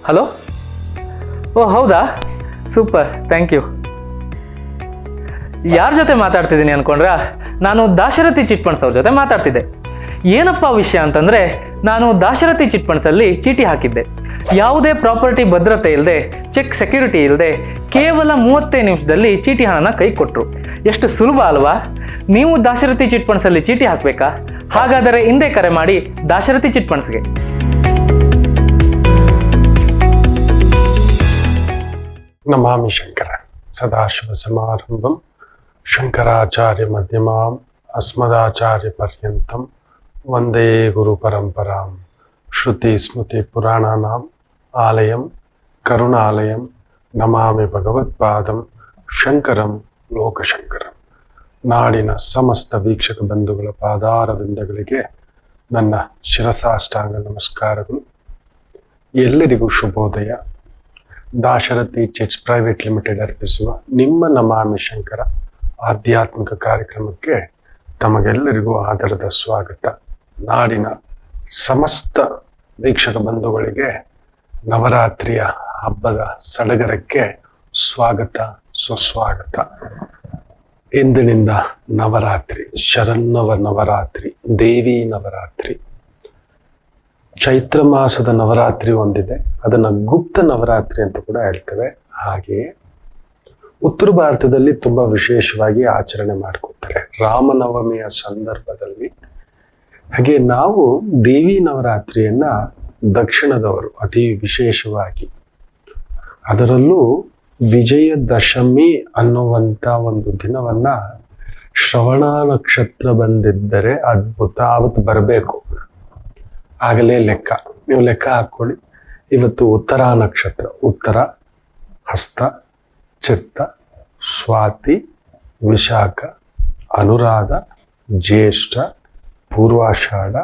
Hello. ಓ ಹೌದಾ, super, thank you. ಯಾರ ಜೊತೆ ಮಾತಾಡ್ತಿದ್ದೀನಿ ಅಂದ್ಕೊಂಡ್ರಾ? ನಾನು ದಾಶರಥಿ ಚಿಟ್ ಫಂಡ್ಸ್ ಅವ್ರ ಜೊತೆ ಮಾತಾಡ್ತಿದ್ದೆ. ಏನಪ್ಪ ವಿಷಯ ಅಂತಂದರೆ, ನಾನು ದಾಶರಥಿ ಚಿಟ್ ಫಂಡ್ಸಲ್ಲಿ ಚೀಟಿ ಹಾಕಿದ್ದೆ. ಯಾವುದೇ ಪ್ರಾಪರ್ಟಿ ಭದ್ರತೆ ಇಲ್ಲದೆ, ಚೆಕ್ ಸೆಕ್ಯೂರಿಟಿ ಇಲ್ಲದೆ, ಕೇವಲ 35 ನಿಮಿಷದಲ್ಲಿ ಚೀಟಿ ಹಣನ ಕೈ ಕೊಟ್ಟರು. ಎಷ್ಟು ಸುಲಭ ಅಲ್ವಾ? ನೀವು ದಾಶರಥಿ ಚಿಟ್ ಫಂಡ್ಸಲ್ಲಿ ಚೀಟಿ ಹಾಕಬೇಕಾ? ಹಾಗಾದರೆ ಹಿಂದೆ ಕರೆ ಮಾಡಿ ದಾಶರಥಿ ಚಿಟ್ ಫಂಡ್ಸ್ಗೆ. ನಮಾಮಿ ಶಂಕರ ಸದಾಶಿವ ಸಮಾರಂಭಂ ಶಂಕರಾಚಾರ್ಯ ಮಧ್ಯಮಾಂ ಅಸ್ಮದಾಚಾರ್ಯ ಪರ್ಯಂತಂ ವಂದೇ ಗುರು ಪರಂಪರಾಂ. ಶ್ರುತಿ ಸ್ಮೃತಿ ಪುರಾಣಾನಾಂ ಆಲಯಂ ಕರುಣಾಲಯಂ ನಮಾಮಿ ಭಗವತ್ಪಾದಂ ಶಂಕರಂ ಲೋಕಶಂಕರಂ. ನಾಡಿನ ಸಮಸ್ತ ವೀಕ್ಷಕ ಬಂಧುಗಳ ಪಾದಾರವಿಂದಗಳಿಗೆ ನನ್ನ ಶಿರಸಾಷ್ಟಾಂಗ ನಮಸ್ಕಾರಗಳು. ಎಲ್ಲರಿಗೂ ಶುಭೋದಯ. ದಾಶರಥಿ ಚಿಟ್ಸ್ ಪ್ರೈವೇಟ್ ಲಿಮಿಟೆಡ್ ಅರ್ಪಿಸುವ ನಿಮ್ಮ ನಮಾಮಿ ಶಂಕರ ಆಧ್ಯಾತ್ಮಿಕ ಕಾರ್ಯಕ್ರಮಕ್ಕೆ ತಮಗೆಲ್ಲರಿಗೂ ಆದರದ ಸ್ವಾಗತ. ನಾಡಿನ ಸಮಸ್ತ ವೀಕ್ಷಕ ಬಂಧುಗಳಿಗೆ ನವರಾತ್ರಿಯ ಹಬ್ಬದ ಸಡಗರಕ್ಕೆ ಸ್ವಾಗತ, ಸುಸ್ವಾಗತ. ಇಂದಿನಿಂದ ನವರಾತ್ರಿ, ಶರನ್ನವ ನವರಾತ್ರಿ, ದೇವಿ ನವರಾತ್ರಿ. ಚೈತ್ರ ಮಾಸದ ನವರಾತ್ರಿ ಒಂದಿದೆ, ಅದನ್ನು ಗುಪ್ತ ನವರಾತ್ರಿ ಅಂತ ಕೂಡ ಹೇಳ್ತೇವೆ. ಹಾಗೆಯೇ ಉತ್ತರ ಭಾರತದಲ್ಲಿ ತುಂಬ ವಿಶೇಷವಾಗಿ ಆಚರಣೆ ಮಾಡ್ಕೊತಾರೆ ರಾಮನವಮಿಯ ಸಂದರ್ಭದಲ್ಲಿ. ಹಾಗೆ ನಾವು ದೇವಿ ನವರಾತ್ರಿಯನ್ನ ದಕ್ಷಿಣದವರು ಅತಿ ವಿಶೇಷವಾಗಿ, ಅದರಲ್ಲೂ ವಿಜಯದಶಮಿ ಅನ್ನುವಂಥ ಒಂದು ದಿನವನ್ನ ಶ್ರವಣ ನಕ್ಷತ್ರ ಬಂದಿದ್ದರೆ ಅದ್ಭುತ, ಅವತ್ತು ಬರಬೇಕು, ಆಗಲೇ ಲೆಕ್ಕ. ನೀವು ಲೆಕ್ಕ ಹಾಕ್ಕೊಳ್ಳಿ. ಇವತ್ತು ಉತ್ತರ ನಕ್ಷತ್ರ, ಉತ್ತರ, ಹಸ್ತ, ಚಿತ್ತ, ಸ್ವಾತಿ, ವಿಶಾಖ, ಅನುರಾಧ, ಜ್ಯೇಷ್ಠ, ಪೂರ್ವಾಷಾಢ,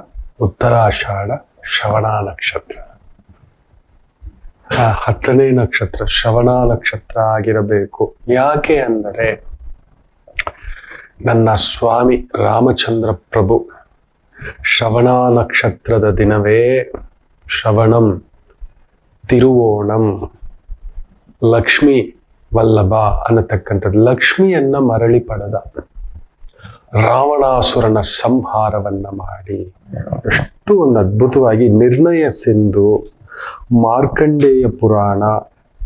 ಉತ್ತರಾಷಾಢ, ಶ್ರವಣ ನಕ್ಷತ್ರ. 10ನೇ ನಕ್ಷತ್ರ ಶ್ರವಣ ನಕ್ಷತ್ರ ಆಗಿರಬೇಕು. ಯಾಕೆ ಅಂದರೆ ನನ್ನ ಸ್ವಾಮಿ ರಾಮಚಂದ್ರ ಪ್ರಭು ಶ್ರವಣ ನಕ್ಷತ್ರದ ದಿನವೇ ಶ್ರವಣಂ ತಿರುವೋಣಂ ಲಕ್ಷ್ಮೀ ವಲ್ಲಭ ಅನ್ನತಕ್ಕಂಥದ್ದು, ಲಕ್ಷ್ಮಿಯನ್ನ ಮರಳಿ ಪಡೆದ, ರಾವಣಾಸುರನ ಸಂಹಾರವನ್ನ ಮಾಡಿ, ಎಷ್ಟು ಒಂದು ಅದ್ಭುತವಾಗಿ ನಿರ್ಣಯ ಸಿಂಧು, ಮಾರ್ಕಂಡೇಯ ಪುರಾಣ,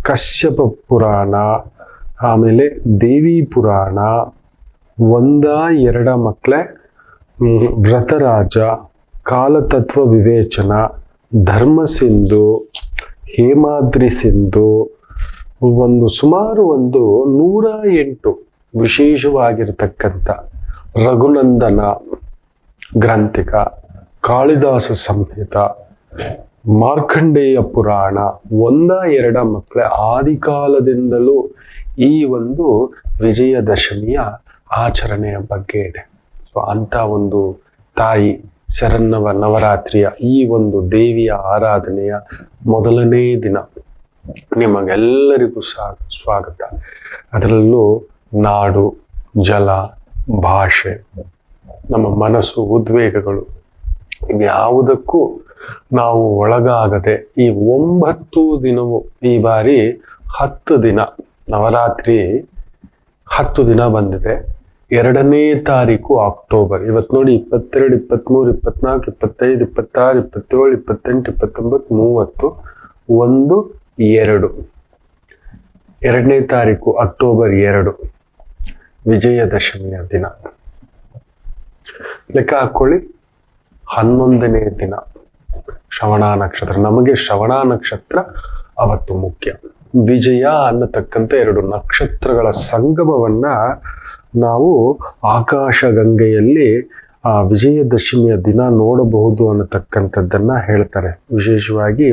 ಕಶ್ಯಪ ಪುರಾಣ, ಆಮೇಲೆ ದೇವಿ ಪುರಾಣ, ಒಂದ ಮಕ್ಕಳೇ, ವ್ರತರಾಜ, ಕಾಲತತ್ವ ವಿವೇಚನ, ಧರ್ಮ ಸಿಂಧು, ಹೇಮಾದ್ರಿ ಸಿಂಧು, ಸುಮಾರು 108 ವಿಶೇಷವಾಗಿರತಕ್ಕಂಥ ರಘುನಂದನ ಗ್ರಂಥಿಕ, ಕಾಳಿದಾಸ ಸಂಹಿತ, ಮಾರ್ಕಂಡೇಯ ಪುರಾಣ, ಒಂದ ಮಕ್ಕಳೇ ಆದಿಕಾಲದಿಂದಲೂ ಈ ವಿಜಯದಶಮಿಯ ಆಚರಣೆಯ ಬಗ್ಗೆ ಇದೆ. ಅಂತ ತಾಯಿ ಶರನ್ನವ ನವರಾತ್ರಿಯ ಈ ದೇವಿಯ ಆರಾಧನೆಯ ಮೊದಲನೇ ದಿನ ನಿಮಗೆಲ್ಲರಿಗೂ ಸ್ವಾಗತ. ಅದರಲ್ಲೂ ನಾಡು, ಜಲ, ಭಾಷೆ, ನಮ್ಮ ಮನಸ್ಸು, ಉದ್ವೇಗಗಳು ಇವ್ಯಾವುದಕ್ಕೂ ನಾವು ಒಳಗಾಗದೆ ಈ 9 ದಿನವೂ, ಈ ಬಾರಿ 10 ದಿನ ನವರಾತ್ರಿ 10 ದಿನ ಬಂದಿದೆ. 2ನೇ ತಾರೀಕು ಅಕ್ಟೋಬರ್. ಇವತ್ತು ನೋಡಿ 22, 23, 24, 25, 26, 27, 28, 29, 30, 1, 2. 2ನೇ ತಾರೀಕು ಅಕ್ಟೋಬರ್ 2 ವಿಜಯದಶಮಿಯ ದಿನ. ಲೆಕ್ಕ ಹಾಕೊಳ್ಳಿ. 11ನೇ ದಿನ ಶ್ರವಣ ನಕ್ಷತ್ರ. ನಮಗೆ ಶ್ರವಣ ನಕ್ಷತ್ರ ಅವತ್ತು ಮುಖ್ಯ. ವಿಜಯ ಅನ್ನತಕ್ಕಂಥ 2 ನಕ್ಷತ್ರಗಳ ಸಂಗಮವನ್ನ ನಾವು ಆಕಾಶಗಂಗೆಯಲ್ಲಿ ಆ ವಿಜಯದಶಮಿಯ ದಿನ ನೋಡಬಹುದು ಅನ್ನತಕ್ಕಂಥದ್ದನ್ನ ಹೇಳ್ತಾರೆ. ವಿಶೇಷವಾಗಿ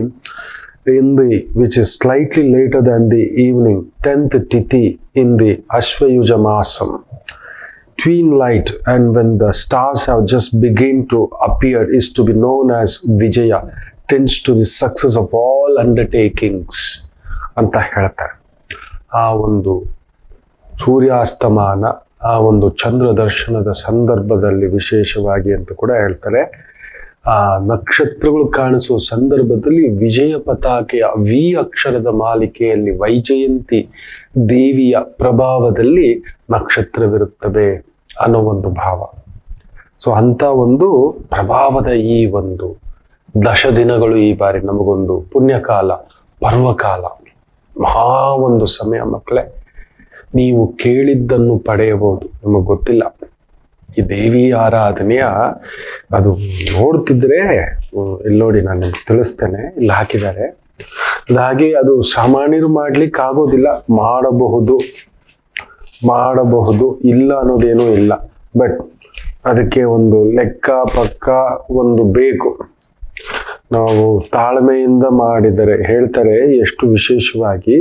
in the which is slightly later than the evening 10th tithi in the Ashvayuja Masam, tween light and when the stars have just begin to appear is to be known as Vijaya, tends to the success of all undertakings ಅಂತ ಹೇಳ್ತಾರೆ. ಆ ಸೂರ್ಯಾಸ್ತಮಾನ, ಆ ಚಂದ್ರ ದರ್ಶನದ ಸಂದರ್ಭದಲ್ಲಿ ವಿಶೇಷವಾಗಿ ಅಂತ ಕೂಡ ಹೇಳ್ತಾರೆ. ಆ ನಕ್ಷತ್ರಗಳು ಕಾಣಿಸುವ ಸಂದರ್ಭದಲ್ಲಿ ವಿಜಯ ಪತಾಕೆಯ ವಿ ಅಕ್ಷರದ ಮಾಲಿಕೆಯಲ್ಲಿ ವೈಜಯಂತಿ ದೇವಿಯ ಪ್ರಭಾವದಲ್ಲಿ ನಕ್ಷತ್ರವಿರುತ್ತವೆ ಅನ್ನೋ ಒಂದು ಭಾವ. ಸೊ ಅಂತ ಒಂದು ಪ್ರಭಾವದ ಈ ಒಂದು ದಿನಗಳು ಈ ಬಾರಿ ನಮಗೊಂದು ಪುಣ್ಯಕಾಲ, ಪರ್ವಕಾಲ, ಮಹಾ ಒಂದು ಸಮಯ ಮಕ್ಕಳೇ. ನೀವು ಕೇಳಿದ್ದನ್ನು ಪಡೆಯಬಹುದು. ನಮಗೆ ಗೊತ್ತಿಲ್ಲ, ಈ ದೇವಿ ಆರಾಧನೆಯ ಅದು ನೋಡ್ತಿದ್ರೆ ಇಲ್ಲಿ ನೋಡಿ, ನಾನು ನಿಮ್ಗೆ ತಿಳಿಸ್ತೇನೆ, ಇಲ್ಲಿ ಹಾಕಿದ್ದಾರೆ. ಅದಾಗಿ ಅದು ಸಾಮಾನ್ಯರು ಮಾಡ್ಲಿಕ್ಕೆ ಆಗೋದಿಲ್ಲ, ಮಾಡಬಹುದು ಇಲ್ಲ ಅನ್ನೋದೇನೂ ಇಲ್ಲ. ಬಟ್ ಅದಕ್ಕೆ ಒಂದು ಲೆಕ್ಕ ಪಕ್ಕ ಒಂದು ಬೇಕು. ನಾವು ತಾಳ್ಮೆಯಿಂದ ಮಾಡಿದರೆ ಹೇಳ್ತಾರೆ ಎಷ್ಟು ವಿಶೇಷವಾಗಿ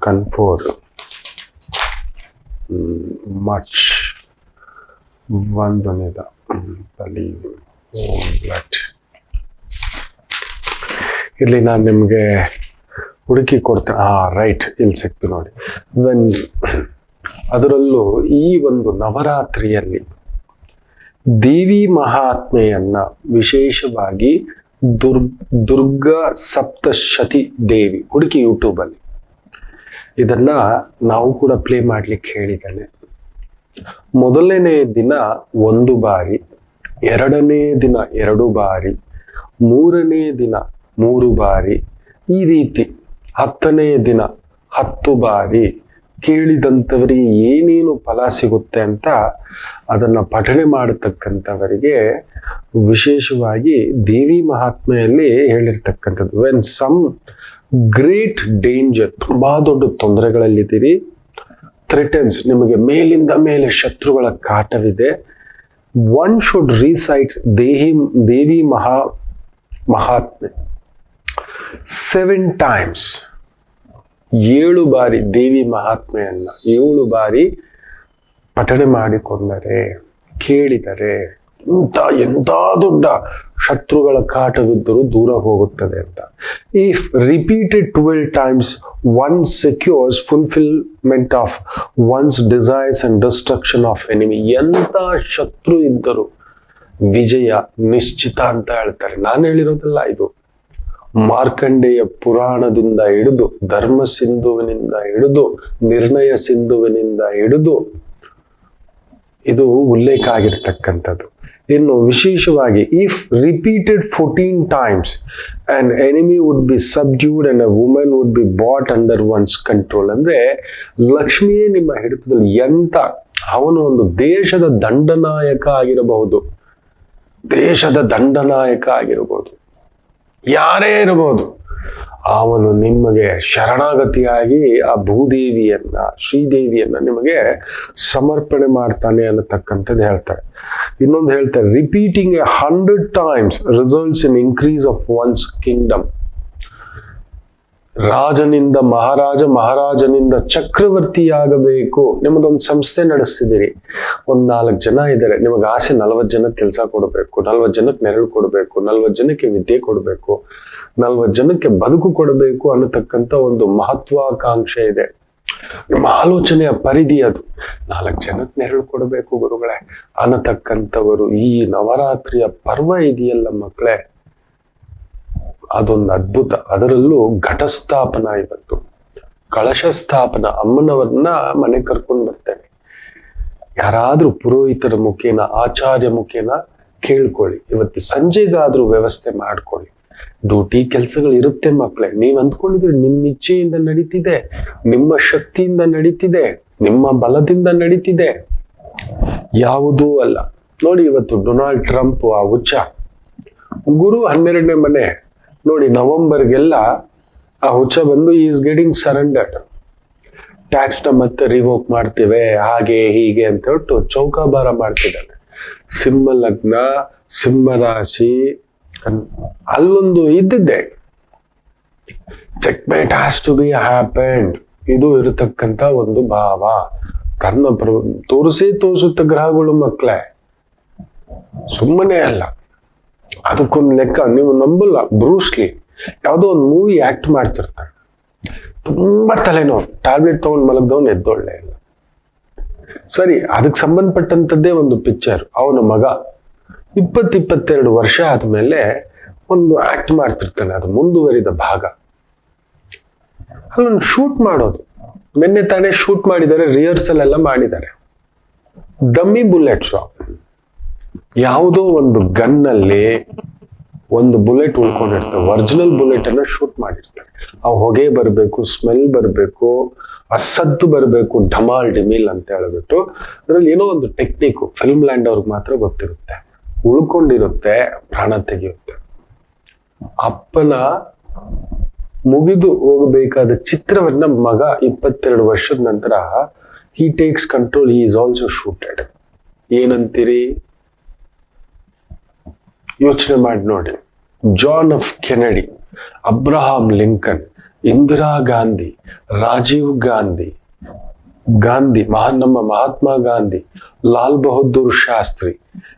ಕನ್ಫೋರ್ ಮಚ್ ಒಂದನೇದ ಇಲ್ಲಿ ನಾನು ನಿಮಗೆ ಹುಡುಕಿ ಕೊಡ್ತೇನೆ. ರೈಟ್, ಇಲ್ಲಿ ಸಿಕ್ತು ನೋಡಿ. ಅದರಲ್ಲೂ ಈ ಒಂದು ನವರಾತ್ರಿಯಲ್ಲಿ ದೇವಿ ಮಹಾತ್ಮೆಯನ್ನ ವಿಶೇಷವಾಗಿ ದುರ್ಗಾ ಸಪ್ತಶತಿ ದೇವಿ ಹುಡುಕಿ ಯೂಟ್ಯೂಬಲ್ಲಿ. ಇದನ್ನ ನಾವು ಕೂಡ ಪ್ಲೇ ಮಾಡ್ಲಿಕ್ಕೆ ಹೇಳಿದ್ದೇನೆ. ಮೊದಲನೇ ದಿನ 1 ಬಾರಿ, 2ನೇ ದಿನ 2 ಬಾರಿ, 3ನೇ ದಿನ 3 ಬಾರಿ, ಈ ರೀತಿ 10ನೇ ದಿನ 10 ಬಾರಿ ಕೇಳಿದಂಥವರಿಗೆ ಏನೇನು ಫಲ ಸಿಗುತ್ತೆ ಅಂತ ಅದನ್ನ ಪಠಣೆ ಮಾಡತಕ್ಕಂಥವರಿಗೆ ವಿಶೇಷವಾಗಿ ದೇವಿ ಮಹಾತ್ಮೆಯಲ್ಲಿ ಹೇಳಿರ್ತಕ್ಕಂಥದ್ದು. ವೆನ್ ಸಮ್ ಗ್ರೇಟ್ ಡೇಂಜರ್, ತುಂಬಾ ದೊಡ್ಡ ತೊಂದರೆಗಳಲ್ಲಿದ್ದೀರಿ, ಥ್ರೆಟನ್ಸ್, ನಿಮಗೆ ಮೇಲಿಂದ ಮೇಲೆ ಶತ್ರುಗಳ ಕಾಟವಿದೆ, ಒನ್ ಶುಡ್ ರೀಸೈಟ್ ದೇವಿ ಮಹಾತ್ಮೆ 7 times, 7 ಬಾರಿ ದೇವಿ ಮಹಾತ್ಮೆಯನ್ನ 7 ಬಾರಿ ಪಠಣೆ ಮಾಡಿಕೊಂಡರೆ, ಕೇಳಿದರೆ ಎಂಥ ದೊಡ್ಡ ಶತ್ರುಗಳ ಕಾಟವಿದ್ದರೂ ದೂರ ಹೋಗುತ್ತದೆ ಅಂತ. If repeated 12 times, one secures fulfillment of one's desires and destruction of enemy. ಎಂಥ ಶತ್ರು ಇದ್ದರೂ ವಿಜಯ ನಿಶ್ಚಿತ ಅಂತ ಹೇಳ್ತಾರೆ. ನಾನು ಹೇಳಿರೋದಲ್ಲ, ಇದು ಮಾರ್ಕಂಡೇಯ ಪುರಾಣದಿಂದ ಹಿಡಿದು, ಧರ್ಮ ಸಿಂಧುವಿನಿಂದ ಹಿಡಿದು, ನಿರ್ಣಯ ಸಿಂಧುವಿನಿಂದ ಹಿಡಿದು ಇದು ಉಲ್ಲೇಖ ಆಗಿರ್ತಕ್ಕಂಥದ್ದು. ಇನ್ನು ವಿಶೇಷವಾಗಿ if repeated 14 times an enemy would be subdued and a woman would be brought under one's control. ಅಂದ್ರೆ ಲಕ್ಷ್ಮಿಯೇ ನಿಮ್ಮ ಹಿಡಿತದಲ್ಲಿ. ಎಂತ ಅವನು ಒಂದು ದೇಶದ ದಂಡನಾಯಕ ಆಗಿರಬಹುದು, ಯಾರೇ ಇರಬಹುದು, ಅವನು ನಿಮಗೆ ಶರಣಾಗತಿಯಾಗಿ ಆ ಭೂದೇವಿಯನ್ನ, ಶ್ರೀದೇವಿಯನ್ನ ನಿಮಗೆ ಸಮರ್ಪಣೆ ಮಾಡ್ತಾನೆ ಅನ್ನತಕ್ಕಂಥದ್ದು ಹೇಳ್ತಾರೆ. ಇನ್ನೊಂದು ಹೇಳ್ತಾರೆ, repeating 100 times results in increase of once Kingdom. ರಾಜನಿಂದ ಮಹಾರಾಜ, ಮಹಾರಾಜನಿಂದ ಚಕ್ರವರ್ತಿಯಾಗಬೇಕು. ನಿಮ್ಮದೊಂದು ಸಂಸ್ಥೆ ನಡೆಸ್ತಿದ್ದೀರಿ, 4 ಜನ ಇದ್ದಾರೆ, ನಿಮಗೆ ಆಸೆ 40 ಜನಕ್ಕೆ ಕೆಲಸ ಕೊಡಬೇಕು, 40 ಜನಕ್ಕೆ ನೆರಳು ಕೊಡಬೇಕು, 40 ಜನಕ್ಕೆ ವಿದ್ಯೆ ಕೊಡಬೇಕು, 40 ಜನಕ್ಕೆ ಬದುಕು ಕೊಡಬೇಕು ಅನ್ನತಕ್ಕಂಥ ಒಂದು ಮಹತ್ವಾಕಾಂಕ್ಷೆ ಇದೆ. ನಿಮ್ಮ ಆಲೋಚನೆಯ ಪರಿಧಿ ಅದು. 4 ಜನಕ್ಕೆ ನೆರಳು ಕೊಡಬೇಕು ಗುರುಗಳೇ ಅನ್ನತಕ್ಕಂಥವರು ಈ ನವರಾತ್ರಿಯ ಪರ್ವ ಇದೆಯಲ್ಲ ಮಕ್ಕಳೇ, ಅದೊಂದು ಅದ್ಭುತ. ಅದರಲ್ಲೂ ಘಟಸ್ಥಾಪನ, ಇವತ್ತು ಕಳಶ ಸ್ಥಾಪನ, ಅಮ್ಮನವರನ್ನ ಮನೆ ಕರ್ಕೊಂಡು ಬರ್ತೇನೆ. ಯಾರಾದ್ರೂ ಪುರೋಹಿತರ ಮುಖೇನ, ಆಚಾರ್ಯ ಮುಖೇನ ಕೇಳ್ಕೊಳ್ಳಿ. ಇವತ್ತು ಸಂಜೆಗಾದ್ರೂ ವ್ಯವಸ್ಥೆ ಮಾಡ್ಕೊಳ್ಳಿ. ಡ್ಯೂಟಿ ಕೆಲಸಗಳು ಇರುತ್ತೆ ಮಕ್ಕಳೇ. ನೀವ್ ಅಂದ್ಕೊಂಡಿದ್ರೆ ನಿಮ್ಮ ಇಚ್ಛೆಯಿಂದ ನಡೀತಿದೆ, ನಿಮ್ಮ ಶಕ್ತಿಯಿಂದ ನಡೀತಿದೆ, ನಿಮ್ಮ ಬಲದಿಂದ ನಡೀತಿದೆ, ಯಾವುದೂ ಅಲ್ಲ. ನೋಡಿ, ಇವತ್ತು ಡೊನಾಲ್ಡ್ ಟ್ರಂಪ್ ಆ ಹುಚ್ಚ ಗುರು 12ನೇ ಮನೆ ನೋಡಿ, ನವೆಂಬರ್ಗೆಲ್ಲ ಆ ಹುಚ್ಚ ಬಂದು ಈಸ್ ಗೆಟಿಂಗ್ ಸರೆಂಡರ್ಡ್, ಟ್ಯಾಕ್ಸ್ನ ಮತ್ತೆ ರಿವೋಕ್ ಮಾಡ್ತೇವೆ, ಹಾಗೆ ಹೀಗೆ ಅಂತ ಹೇಳ್ಬಿಟ್ಟು ಚೌಕಾಬಾರ ಮಾಡ್ತಿದ್ದಾನೆ. ಸಿಂಹ ಲಗ್ನ, ಸಿಂಹ ರಾಶಿ, ಅಲ್ಲೊಂದು ಇದ್ದಿದ್ದೆ, checkmate has to be happened. ಇದು ಇರತಕ್ಕಂತ ಒಂದು ಭಾವ. ಕರ್ಣ ತೋರಿಸುತ್ತ ಗ್ರಹಗಳು ಮಕ್ಕಳೇ, ಸುಮ್ಮನೆ ಅಲ್ಲ. ಅದಕ್ಕೊಂದು ಲೆಕ್ಕ ನೀವು ನಂಬಲ್ಲ. ಬ್ರೂಸ್ಲಿ ಯಾವುದೋ ಒಂದು ಮೂವಿ ಆಕ್ಟ್ ಮಾಡ್ತಿರ್ತಾನೆ, ತುಂಬಾ ತಲೆನೋವು, ಟ್ಯಾಬ್ಲೆಟ್ ತಗೊಂಡು ಮಲಗ್ದವನು ಎದ್ದೊಳ್ಳೆ ಇಲ್ಲ. ಸರಿ, ಅದಕ್ಕೆ ಸಂಬಂಧಪಟ್ಟಂತದ್ದೇ ಒಂದು ಪಿಕ್ಚರ್. ಅವನ ಮಗ 22 ವರ್ಷ ಆದ್ಮೇಲೆ ಒಂದು ಆಕ್ಟ್ ಮಾಡ್ತಿರ್ತಾನೆ, ಅದು ಮುಂದುವರಿದ ಭಾಗ. ಅಲ್ಲೊಂದು ಶೂಟ್ ಮಾಡೋದು, ನಿನ್ನೆ ತಾನೇ ಶೂಟ್ ಮಾಡಿದ್ದಾರೆ, ರಿಹರ್ಸಲ್ ಎಲ್ಲ ಮಾಡಿದ್ದಾರೆ. ಡಮ್ಮಿ ಬುಲೆಟ್ಸ್, ಯಾವುದೋ ಒಂದು ಗನ್ನಲ್ಲಿ ಒಂದು ಬುಲೆಟ್ ಉಳ್ಕೊಂಡಿರ್ತಾರೆ, ಒರಿಜಿನಲ್ ಬುಲೆಟ್ ಅನ್ನ ಶೂಟ್ ಮಾಡಿರ್ತಾರೆ. ಆ ಹೊಗೆ ಬರಬೇಕು, ಸ್ಮೆಲ್ ಬರಬೇಕು, ಆ ಸದ್ದು ಬರಬೇಕು, ಢಮಾಲ್ ಡಿಮಿಲ್ ಅಂತ ಹೇಳ್ಬಿಟ್ಟು ಅದ್ರಲ್ಲಿ ಏನೋ ಒಂದು ಟೆಕ್ನಿಕ್ ಫಿಲ್ಮ್ ಲ್ಯಾಂಡ್ ಅವ್ರಿಗೆ ಮಾತ್ರ ಗೊತ್ತಿರುತ್ತೆ, ಉಳ್ಕೊಂಡಿರುತ್ತೆ, ಪ್ರಾಣ ತೆಗೆಯುತ್ತೆ. ಅಪ್ಪನ ಮುಗಿದು ಹೋಗಬೇಕಾದ ಚಿತ್ರವನ್ನ ಮಗ 22 ವರ್ಷದ ನಂತರ he takes control, he is also shooted. ಏನಂತೀರಿ? ಯೋಚನೆ ಮಾಡಿ ನೋಡಿ. John F Kennedy, Abraham Lincoln, Indira Gandhi, Rajiv Gandhi, ನಮ್ಮ ಮಹಾತ್ಮ ಗಾಂಧಿ, ಲಾಲ್ ಬಹದ್ದೂರ್ ಶಾಸ್ತ್ರಿ,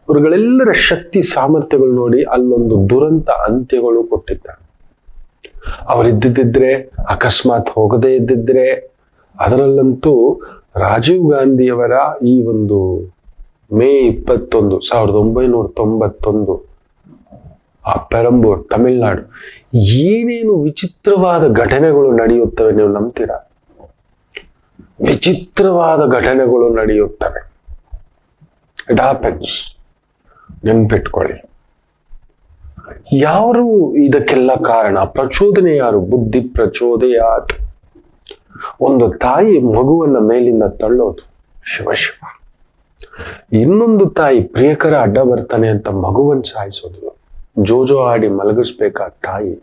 ಇವ್ರುಗಳೆಲ್ಲರ ಶಕ್ತಿ ಸಾಮರ್ಥ್ಯಗಳು ನೋಡಿ ಅಲ್ಲೊಂದು ದುರಂತ ಅಂತ್ಯಗಳು ಕೊಟ್ಟಿದ್ದಾರೆ. ಅವರಿದ್ದಿದ್ರೆ, ಅಕಸ್ಮಾತ್ ಹೋಗದೇ ಇದ್ದಿದ್ರೆ, ಅದರಲ್ಲಂತೂ ರಾಜೀವ್ ಗಾಂಧಿಯವರ ಈ ಒಂದು ಮೇ 21, 1991 ಆ ಪೆರಂಬೂರ್, ತಮಿಳ್ನಾಡು, ಏನೇನು ವಿಚಿತ್ರವಾದ ಘಟನೆಗಳು ನಡೆಯುತ್ತವೆ, ನೀವು ನಂಬ್ತೀರಾ? ವಿಚಿತ್ರವಾದ ಘಟನೆಗಳು ನಡೆಯುತ್ತವೆ. ಇಟ್ ಹ್ಯಾಪನ್ಸ್, ನೆನ್ಪಿಟ್ಕೊಳ್ಳಿ. ಯಾರು ಇದಕ್ಕೆಲ್ಲ ಕಾರಣ? ಪ್ರಚೋದನೆ ಯಾರು? ಬುದ್ಧಿ ಪ್ರಚೋದಯಾತ್. ಒಂದು ತಾಯಿ ಮಗುವನ್ನ ಮೇಲಿಂದ ತಳ್ಳೋದು, ಶಿವ ಶಿವ. ಇನ್ನೊಂದು ತಾಯಿ ಪ್ರಿಯಕರ ಅಡ್ಡ ಬರ್ತಾನೆ ಅಂತ ಮಗುವನ್ ಸಾಯಿಸೋದು, ಜೋಜೋ ಆಡಿ ಮಲಗಿಸ್ಬೇಕಾದ ತಾಯಿ.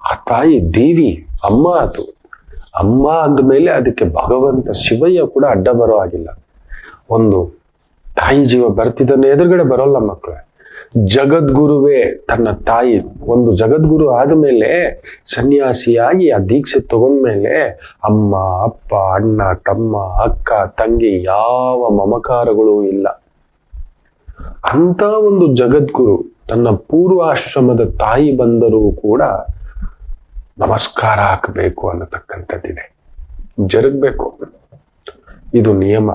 ಆ ತಾಯಿ ದೇವಿ, ಅಮ್ಮ. ಅದು ಅಮ್ಮ ಅಂದಮೇಲೆ ಅದಕ್ಕೆ ಭಗವಂತ ಶಿವಯ್ಯ ಕೂಡ ಅಡ್ಡ ಬರೋ ಆಗಿಲ್ಲ. ಒಂದು ತಾಯಿ ಜೀವ ಬರ್ತಿದ್ದಾನೆ, ಎದುರುಗಡೆ ಬರೋಲ್ಲ ಮಕ್ಕಳೇ. ಜಗದ್ಗುರುವೇ ತನ್ನ ತಾಯಿ, ಒಂದು ಜಗದ್ಗುರು ಆದಮೇಲೆ ಸನ್ಯಾಸಿಯಾಗಿ ಆ ದೀಕ್ಷೆ ತಗೊಂಡ್ಮೇಲೆ ಅಮ್ಮ, ಅಪ್ಪ, ಅಣ್ಣ, ತಮ್ಮ, ಅಕ್ಕ, ತಂಗಿ ಯಾವ ಮಮಕಾರಗಳು ಇಲ್ಲ. ಅಂತ ಒಂದು ಜಗದ್ಗುರು ತನ್ನ ಪೂರ್ವಾಶ್ರಮದ ತಾಯಿ ಬಂದರೂ ಕೂಡ ನಮಸ್ಕಾರ ಹಾಕಬೇಕು ಅನ್ನತಕ್ಕಂಥದ್ದಿದೆ, ಜರುಗಬೇಕು. ಇದು ನಿಯಮ.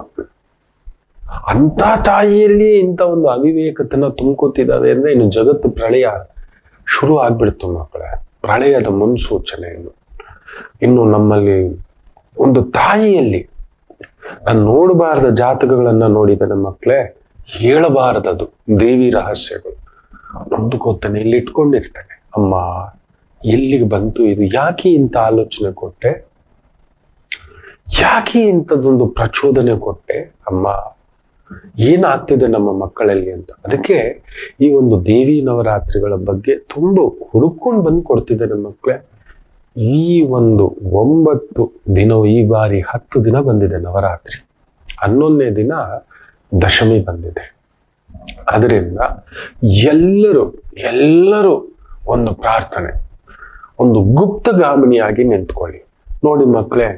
ಅಂತ ತಾಯಿಯಲ್ಲಿ ಇಂಥ ಒಂದು ಅವಿವೇಕತನ ತುಂಬ್ಕೋತಿದ್ದಾವೆ ಅಂದ್ರೆ ಇನ್ನು ಜಗತ್ತು ಪ್ರಳಯ ಶುರು ಆಗ್ಬಿಡ್ತು ಮಕ್ಕಳೇ. ಪ್ರಳಯದ ಮುನ್ಸೂಚನೆ ಇನ್ನು ನಮ್ಮಲ್ಲಿ ಒಂದು ತಾಯಿಯಲ್ಲಿ ನಾನು ನೋಡಬಾರದ ಜಾತಕಗಳನ್ನ ನೋಡಿದ್ದೇನೆ ಮಕ್ಕಳೇ. ಹೇಳಬಾರದದು ದೇವಿ ರಹಸ್ಯಗಳು. ನೊಂದುಕೋತಾನೆ, ಇಲ್ಲಿ ಇಟ್ಕೊಂಡಿರ್ತಾನೆ, ಅಮ್ಮ ಎಲ್ಲಿಗೆ ಬಂತು ಇದು? ಯಾಕೆ ಇಂಥ ಆಲೋಚನೆ ಕೊಟ್ಟೆ? ಯಾಕೆ ಇಂಥದ್ದೊಂದು ಪ್ರಚೋದನೆ ಕೊಟ್ಟೆ ಅಮ್ಮ? ಏನಾಗ್ತಿದೆ ನಮ್ಮ ಮಕ್ಕಳಲ್ಲಿ ಅಂತ. ಅದಕ್ಕೆ ಈ ಒಂದು ದೇವಿ ನವರಾತ್ರಿಗಳ ಬಗ್ಗೆ ತುಂಬ ಹುಡುಕೊಂಡು ಬಂದು ಕೊಡ್ತಿದ್ದೇನೆ ಮಕ್ಕಳೇ. ಈ ಒಂದು 9 ದಿನ, ಈ ಬಾರಿ 10 ದಿನ ಬಂದಿದೆ ನವರಾತ್ರಿ, 11ನೇ ದಿನ ದಶಮಿ ಬಂದಿದೆ. ಅದರಿಂದ ಎಲ್ಲರೂ ಒಂದು ಪ್ರಾರ್ಥನೆ, ಒಂದು ಗುಪ್ತಗಾಮಿನಿಯಾಗಿ ನಿಂತ್ಕೊಳ್ಳಿ. ನೋಡಿ ಮಕ್ಕಳೇ,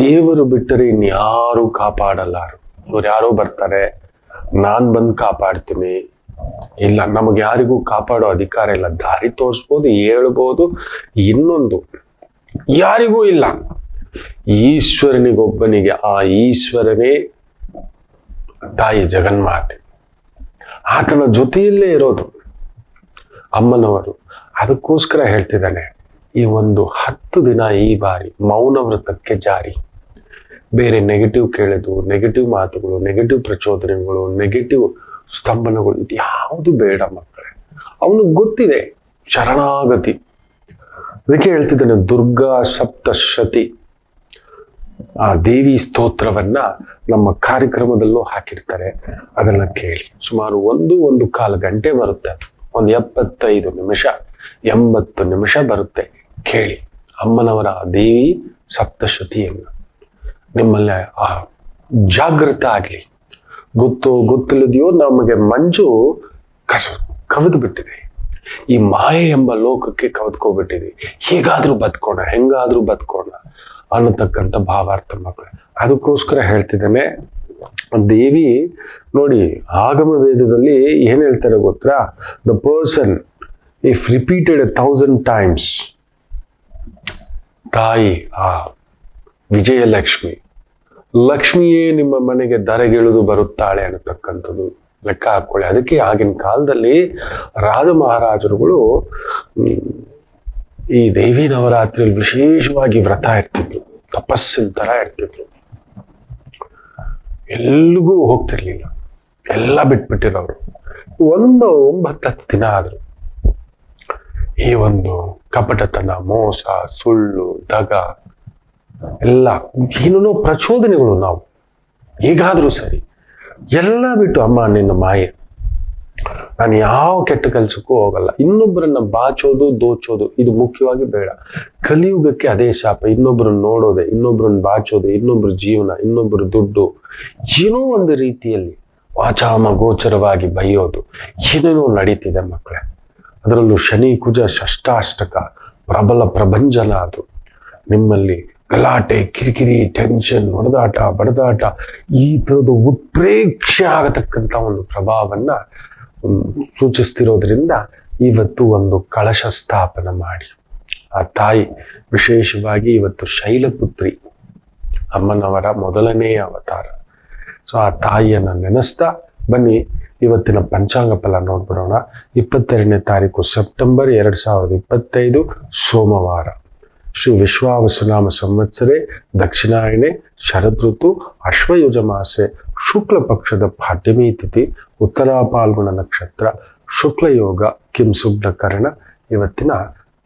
ದೇವರು ಬಿಟ್ಟರೆ ಇನ್ಯಾರು ಕಾಪಾಡಲ್ಲಾರು. ಇವ್ರು ಯಾರೋ ಬರ್ತಾರೆ, ನಾನ್ ಬಂದು ಕಾಪಾಡ್ತೀನಿ, ಇಲ್ಲ, ನಮಗೆ ಯಾರಿಗೂ ಕಾಪಾಡೋ ಅಧಿಕಾರ ಇಲ್ಲ. ದಾರಿ ತೋರಿಸ್ಬೋದು, ಹೇಳ್ಬೋದು, ಇನ್ನೊಂದು ಯಾರಿಗೂ ಇಲ್ಲ. ಈಶ್ವರನಿಗೊಬ್ಬನಿಗೆ, ಆ ಈಶ್ವರನೇ ತಾಯಿ ಜಗನ್ಮಾತೆ, ಆತನ ಜೊತೆಯಲ್ಲೇ ಇರೋದು ಅಮ್ಮನವರು. ಅದಕ್ಕೋಸ್ಕರ ಹೇಳ್ತಿದ್ದಾನೆ, ಈ ಒಂದು 10 ದಿನ ಈ ಬಾರಿ ಮೌನ ವ್ರತಕ್ಕೆ ಜಾರಿ. ಬೇರೆ ನೆಗೆಟಿವ್ ಕೇಳೋದು, ನೆಗೆಟಿವ್ ಮಾತುಗಳು, ನೆಗೆಟಿವ್ ಪ್ರಚೋದನೆಗಳು, ನೆಗೆಟಿವ್ ಸ್ತಂಭನಗಳು, ಇದು ಯಾವುದು ಬೇಡ ಮಕ್ಕಳೇ. ಅವನಿಗೆ ಗೊತ್ತಿದೆ ಶರಣಾಗತಿ. ಅದಕ್ಕೆ ಹೇಳ್ತಿದ್ದಾನೆ, ದುರ್ಗಾ ಸಪ್ತಶತಿ ಆ ದೇವಿ ಸ್ತೋತ್ರವನ್ನ ನಮ್ಮ ಕಾರ್ಯಕ್ರಮದಲ್ಲೂ ಹಾಕಿರ್ತಾರೆ, ಅದನ್ನ ಕೇಳಿ. ಸುಮಾರು 1.25 ಗಂಟೆ ಬರುತ್ತೆ, ಒಂದು 75 ನಿಮಿಷ 80 ನಿಮಿಷ ಬರುತ್ತೆ, ಕೇಳಿ ಅಮ್ಮನವರ ದೇವಿ ಸಪ್ತಶತಿಯನ್ನು. ನಿಮ್ಮಲ್ಲಿ ಆ ಜಾಗೃತ ಆಗ್ಲಿ. ಗೊತ್ತಿಲ್ಲದೆಯೋ ನಮಗೆ ಮಂಜು ಕವಿದು ಬಿಟ್ಟಿದೆ, ಈ ಮಾಯೆ ಎಂಬ ಲೋಕಕ್ಕೆ ಕವಿದ್ಕೋಬಿಟ್ಟಿದೆ. ಹೇಗಾದ್ರೂ ಬದುಕೋಣ, ಹೆಂಗಾದ್ರೂ ಬದುಕೋಣ ಅನ್ನತಕ್ಕಂಥ ಭಾವಾರ್ಥ ಮಕ್ಕಳು. ಅದಕ್ಕೋಸ್ಕರ ಹೇಳ್ತಿದ್ದಾನೆ, ದೇವಿ ನೋಡಿ, ಆಗಮ ವೇದದಲ್ಲಿ ಏನ್ ಹೇಳ್ತಾರೆ ಗೊತ್ತಾ? The person if repeated 1000 times, ತಾಯಿ ಆ ವಿಜಯಲಕ್ಷ್ಮಿ, ಲಕ್ಷ್ಮಿಯೇ ನಿಮ್ಮ ಮನೆಗೆ ಧರೆಗಿಳಿದು ಬರುತ್ತಾಳೆ ಅನ್ನತಕ್ಕಂಥದ್ದು ಲೆಕ್ಕ ಹಾಕೊಳ್ಳಿ. ಅದಕ್ಕೆ ಆಗಿನ ಕಾಲದಲ್ಲಿ ರಾಜ ಮಹಾರಾಜರುಗಳು ಈ ದೇವಿ ನವರಾತ್ರಿಯಲ್ಲಿ ವಿಶೇಷವಾಗಿ ವ್ರತ ಇರ್ತಿದ್ರು, ತಪಸ್ಸಿನ ತರ ಇರ್ತಿದ್ರು. ಎಲ್ಲಿಗೂ ಹೋಗ್ತಿರ್ಲಿಲ್ಲ, ಎಲ್ಲ ಬಿಟ್ಬಿಟ್ಟಿರೋರು. 9-10 ದಿನ ಆದ್ರು ಈ ಒಂದು ಕಪಟತನ, ಮೋಸ, ಸುಳ್ಳು, ದಗ ಎಲ್ಲ ಏನೇನೋ ಪ್ರಚೋದನೆಗಳು. ನಾವು ಹೇಗಾದ್ರೂ ಸರಿ ಎಲ್ಲ ಬಿಟ್ಟು, ಅಮ್ಮ ನಿನ್ನ ಮಾಯೆ, ನಾನು ಯಾವ ಕೆಟ್ಟ ಕೆಲ್ಸಕ್ಕೂ ಹೋಗಲ್ಲ, ಇನ್ನೊಬ್ಬರನ್ನ ಬಾಚೋದು ದೋಚೋದು ಇದು ಮುಖ್ಯವಾಗಿ ಬೇಡ. ಕಲಿಯುಗಕ್ಕೆ ಅದೇ ಶಾಪ. ಇನ್ನೊಬ್ಬರನ್ನ ನೋಡೋದೆ, ಇನ್ನೊಬ್ಬರನ್ನ ಬಾಚೋದೆ, ಇನ್ನೊಬ್ಬರ ಜೀವನ, ಇನ್ನೊಬ್ಬರ ದುಡ್ಡು, ಏನೋ ಒಂದು ರೀತಿಯಲ್ಲಿ ವಾಚಾಮ ಗೋಚರವಾಗಿ ಬೈಯೋದು ಏನೇನೋ ನಡೀತಿದೆ ಮಕ್ಕಳೇ. ಅದರಲ್ಲೂ ಶನಿ ಕುಜ ಷಷ್ಟಾಷ್ಟಕ ಪ್ರಬಲ ಪ್ರಭಂಜನ. ಅದು ನಿಮ್ಮಲ್ಲಿ ಗಲಾಟೆ, ಕಿರಿಕಿರಿ, ಟೆನ್ಷನ್, ಹೊಡೆದಾಟ, ಬಡದಾಟ, ಈ ಥರದ ಉತ್ಪ್ರೇಕ್ಷೆ ಆಗತಕ್ಕಂಥ ಒಂದು ಪ್ರಭಾವವನ್ನ ಸೂಚಿಸ್ತಿರೋದ್ರಿಂದ ಇವತ್ತು ಒಂದು ಕಳಶ ಸ್ಥಾಪನೆ ಮಾಡಿ ಆ ತಾಯಿ, ವಿಶೇಷವಾಗಿ ಇವತ್ತು ಶೈಲಪುತ್ರಿ ಅಮ್ಮನವರ ಮೊದಲನೇ ಅವತಾರ. ಸೊ ಆ ತಾಯಿಯನ್ನ ನೆನೆಸ್ತಾ ಬನ್ನಿ ಇವತ್ತಿನ ಪಂಚಾಂಗ ಫಲ ನೋಡ್ಬಿಡೋಣ. 22ನೇ ತಾರೀಕು ಸೆಪ್ಟೆಂಬರ್ 2025 ಸೋಮವಾರ. ಶ್ರೀ ವಿಶ್ವಾವಸುನಾಮ ಸಂವತ್ಸರೆ ದಕ್ಷಿಣಾಯಣೆ ಶರದ್ ಋತು ಅಶ್ವಯುಜ ಮಾಸೆ ಶುಕ್ಲ ಪಕ್ಷದ ಪಾಡ್ಯಮಿ ತಿಥಿ ಉತ್ತರ ಪಾಲ್ಗುಣ ನಕ್ಷತ್ರ ಶುಕ್ಲ ಯೋಗ ಕಿಂ ಸುಬ್ರಕರಣ. ಇವತ್ತಿನ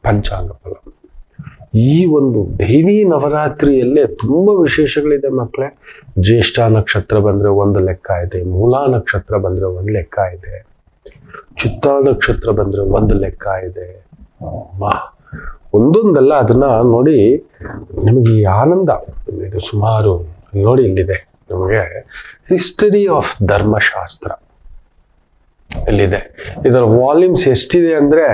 ಪಂಚಾಂಗ ಫಲ. ಈ ಒಂದು ದೇವಿ ನವರಾತ್ರಿಯಲ್ಲೇ ತುಂಬಾ ವಿಶೇಷಗಳಿದೆ ಮಕ್ಕಳೇ. ಜ್ಯೇಷ್ಠ ನಕ್ಷತ್ರ ಬಂದ್ರೆ ಒಂದು ಲೆಕ್ಕ ಇದೆ, ಮೂಲಾ ನಕ್ಷತ್ರ ಬಂದ್ರೆ ಒಂದು ಲೆಕ್ಕ ಇದೆ, ಚಿತ್ತ ನಕ್ಷತ್ರ ಬಂದ್ರೆ ಒಂದು ಲೆಕ್ಕ ಇದೆ. ಒಂದೊಂದಲ್ಲ, ಅದನ್ನ ನೋಡಿ ನಿಮಗೆ ಈ ಆನಂದ. ಇದು ಸುಮಾರು ನೋಡಿ ಇಲ್ಲಿದೆ ನಿಮಗೆ ಹಿಸ್ಟರಿ ಆಫ್ ಧರ್ಮಶಾಸ್ತ್ರ ಇಲ್ಲಿದೆ. ಇದರ ವಾಲ್ಯೂಮ್ಸ್ ಎಷ್ಟಿದೆ ಅಂದ್ರೆ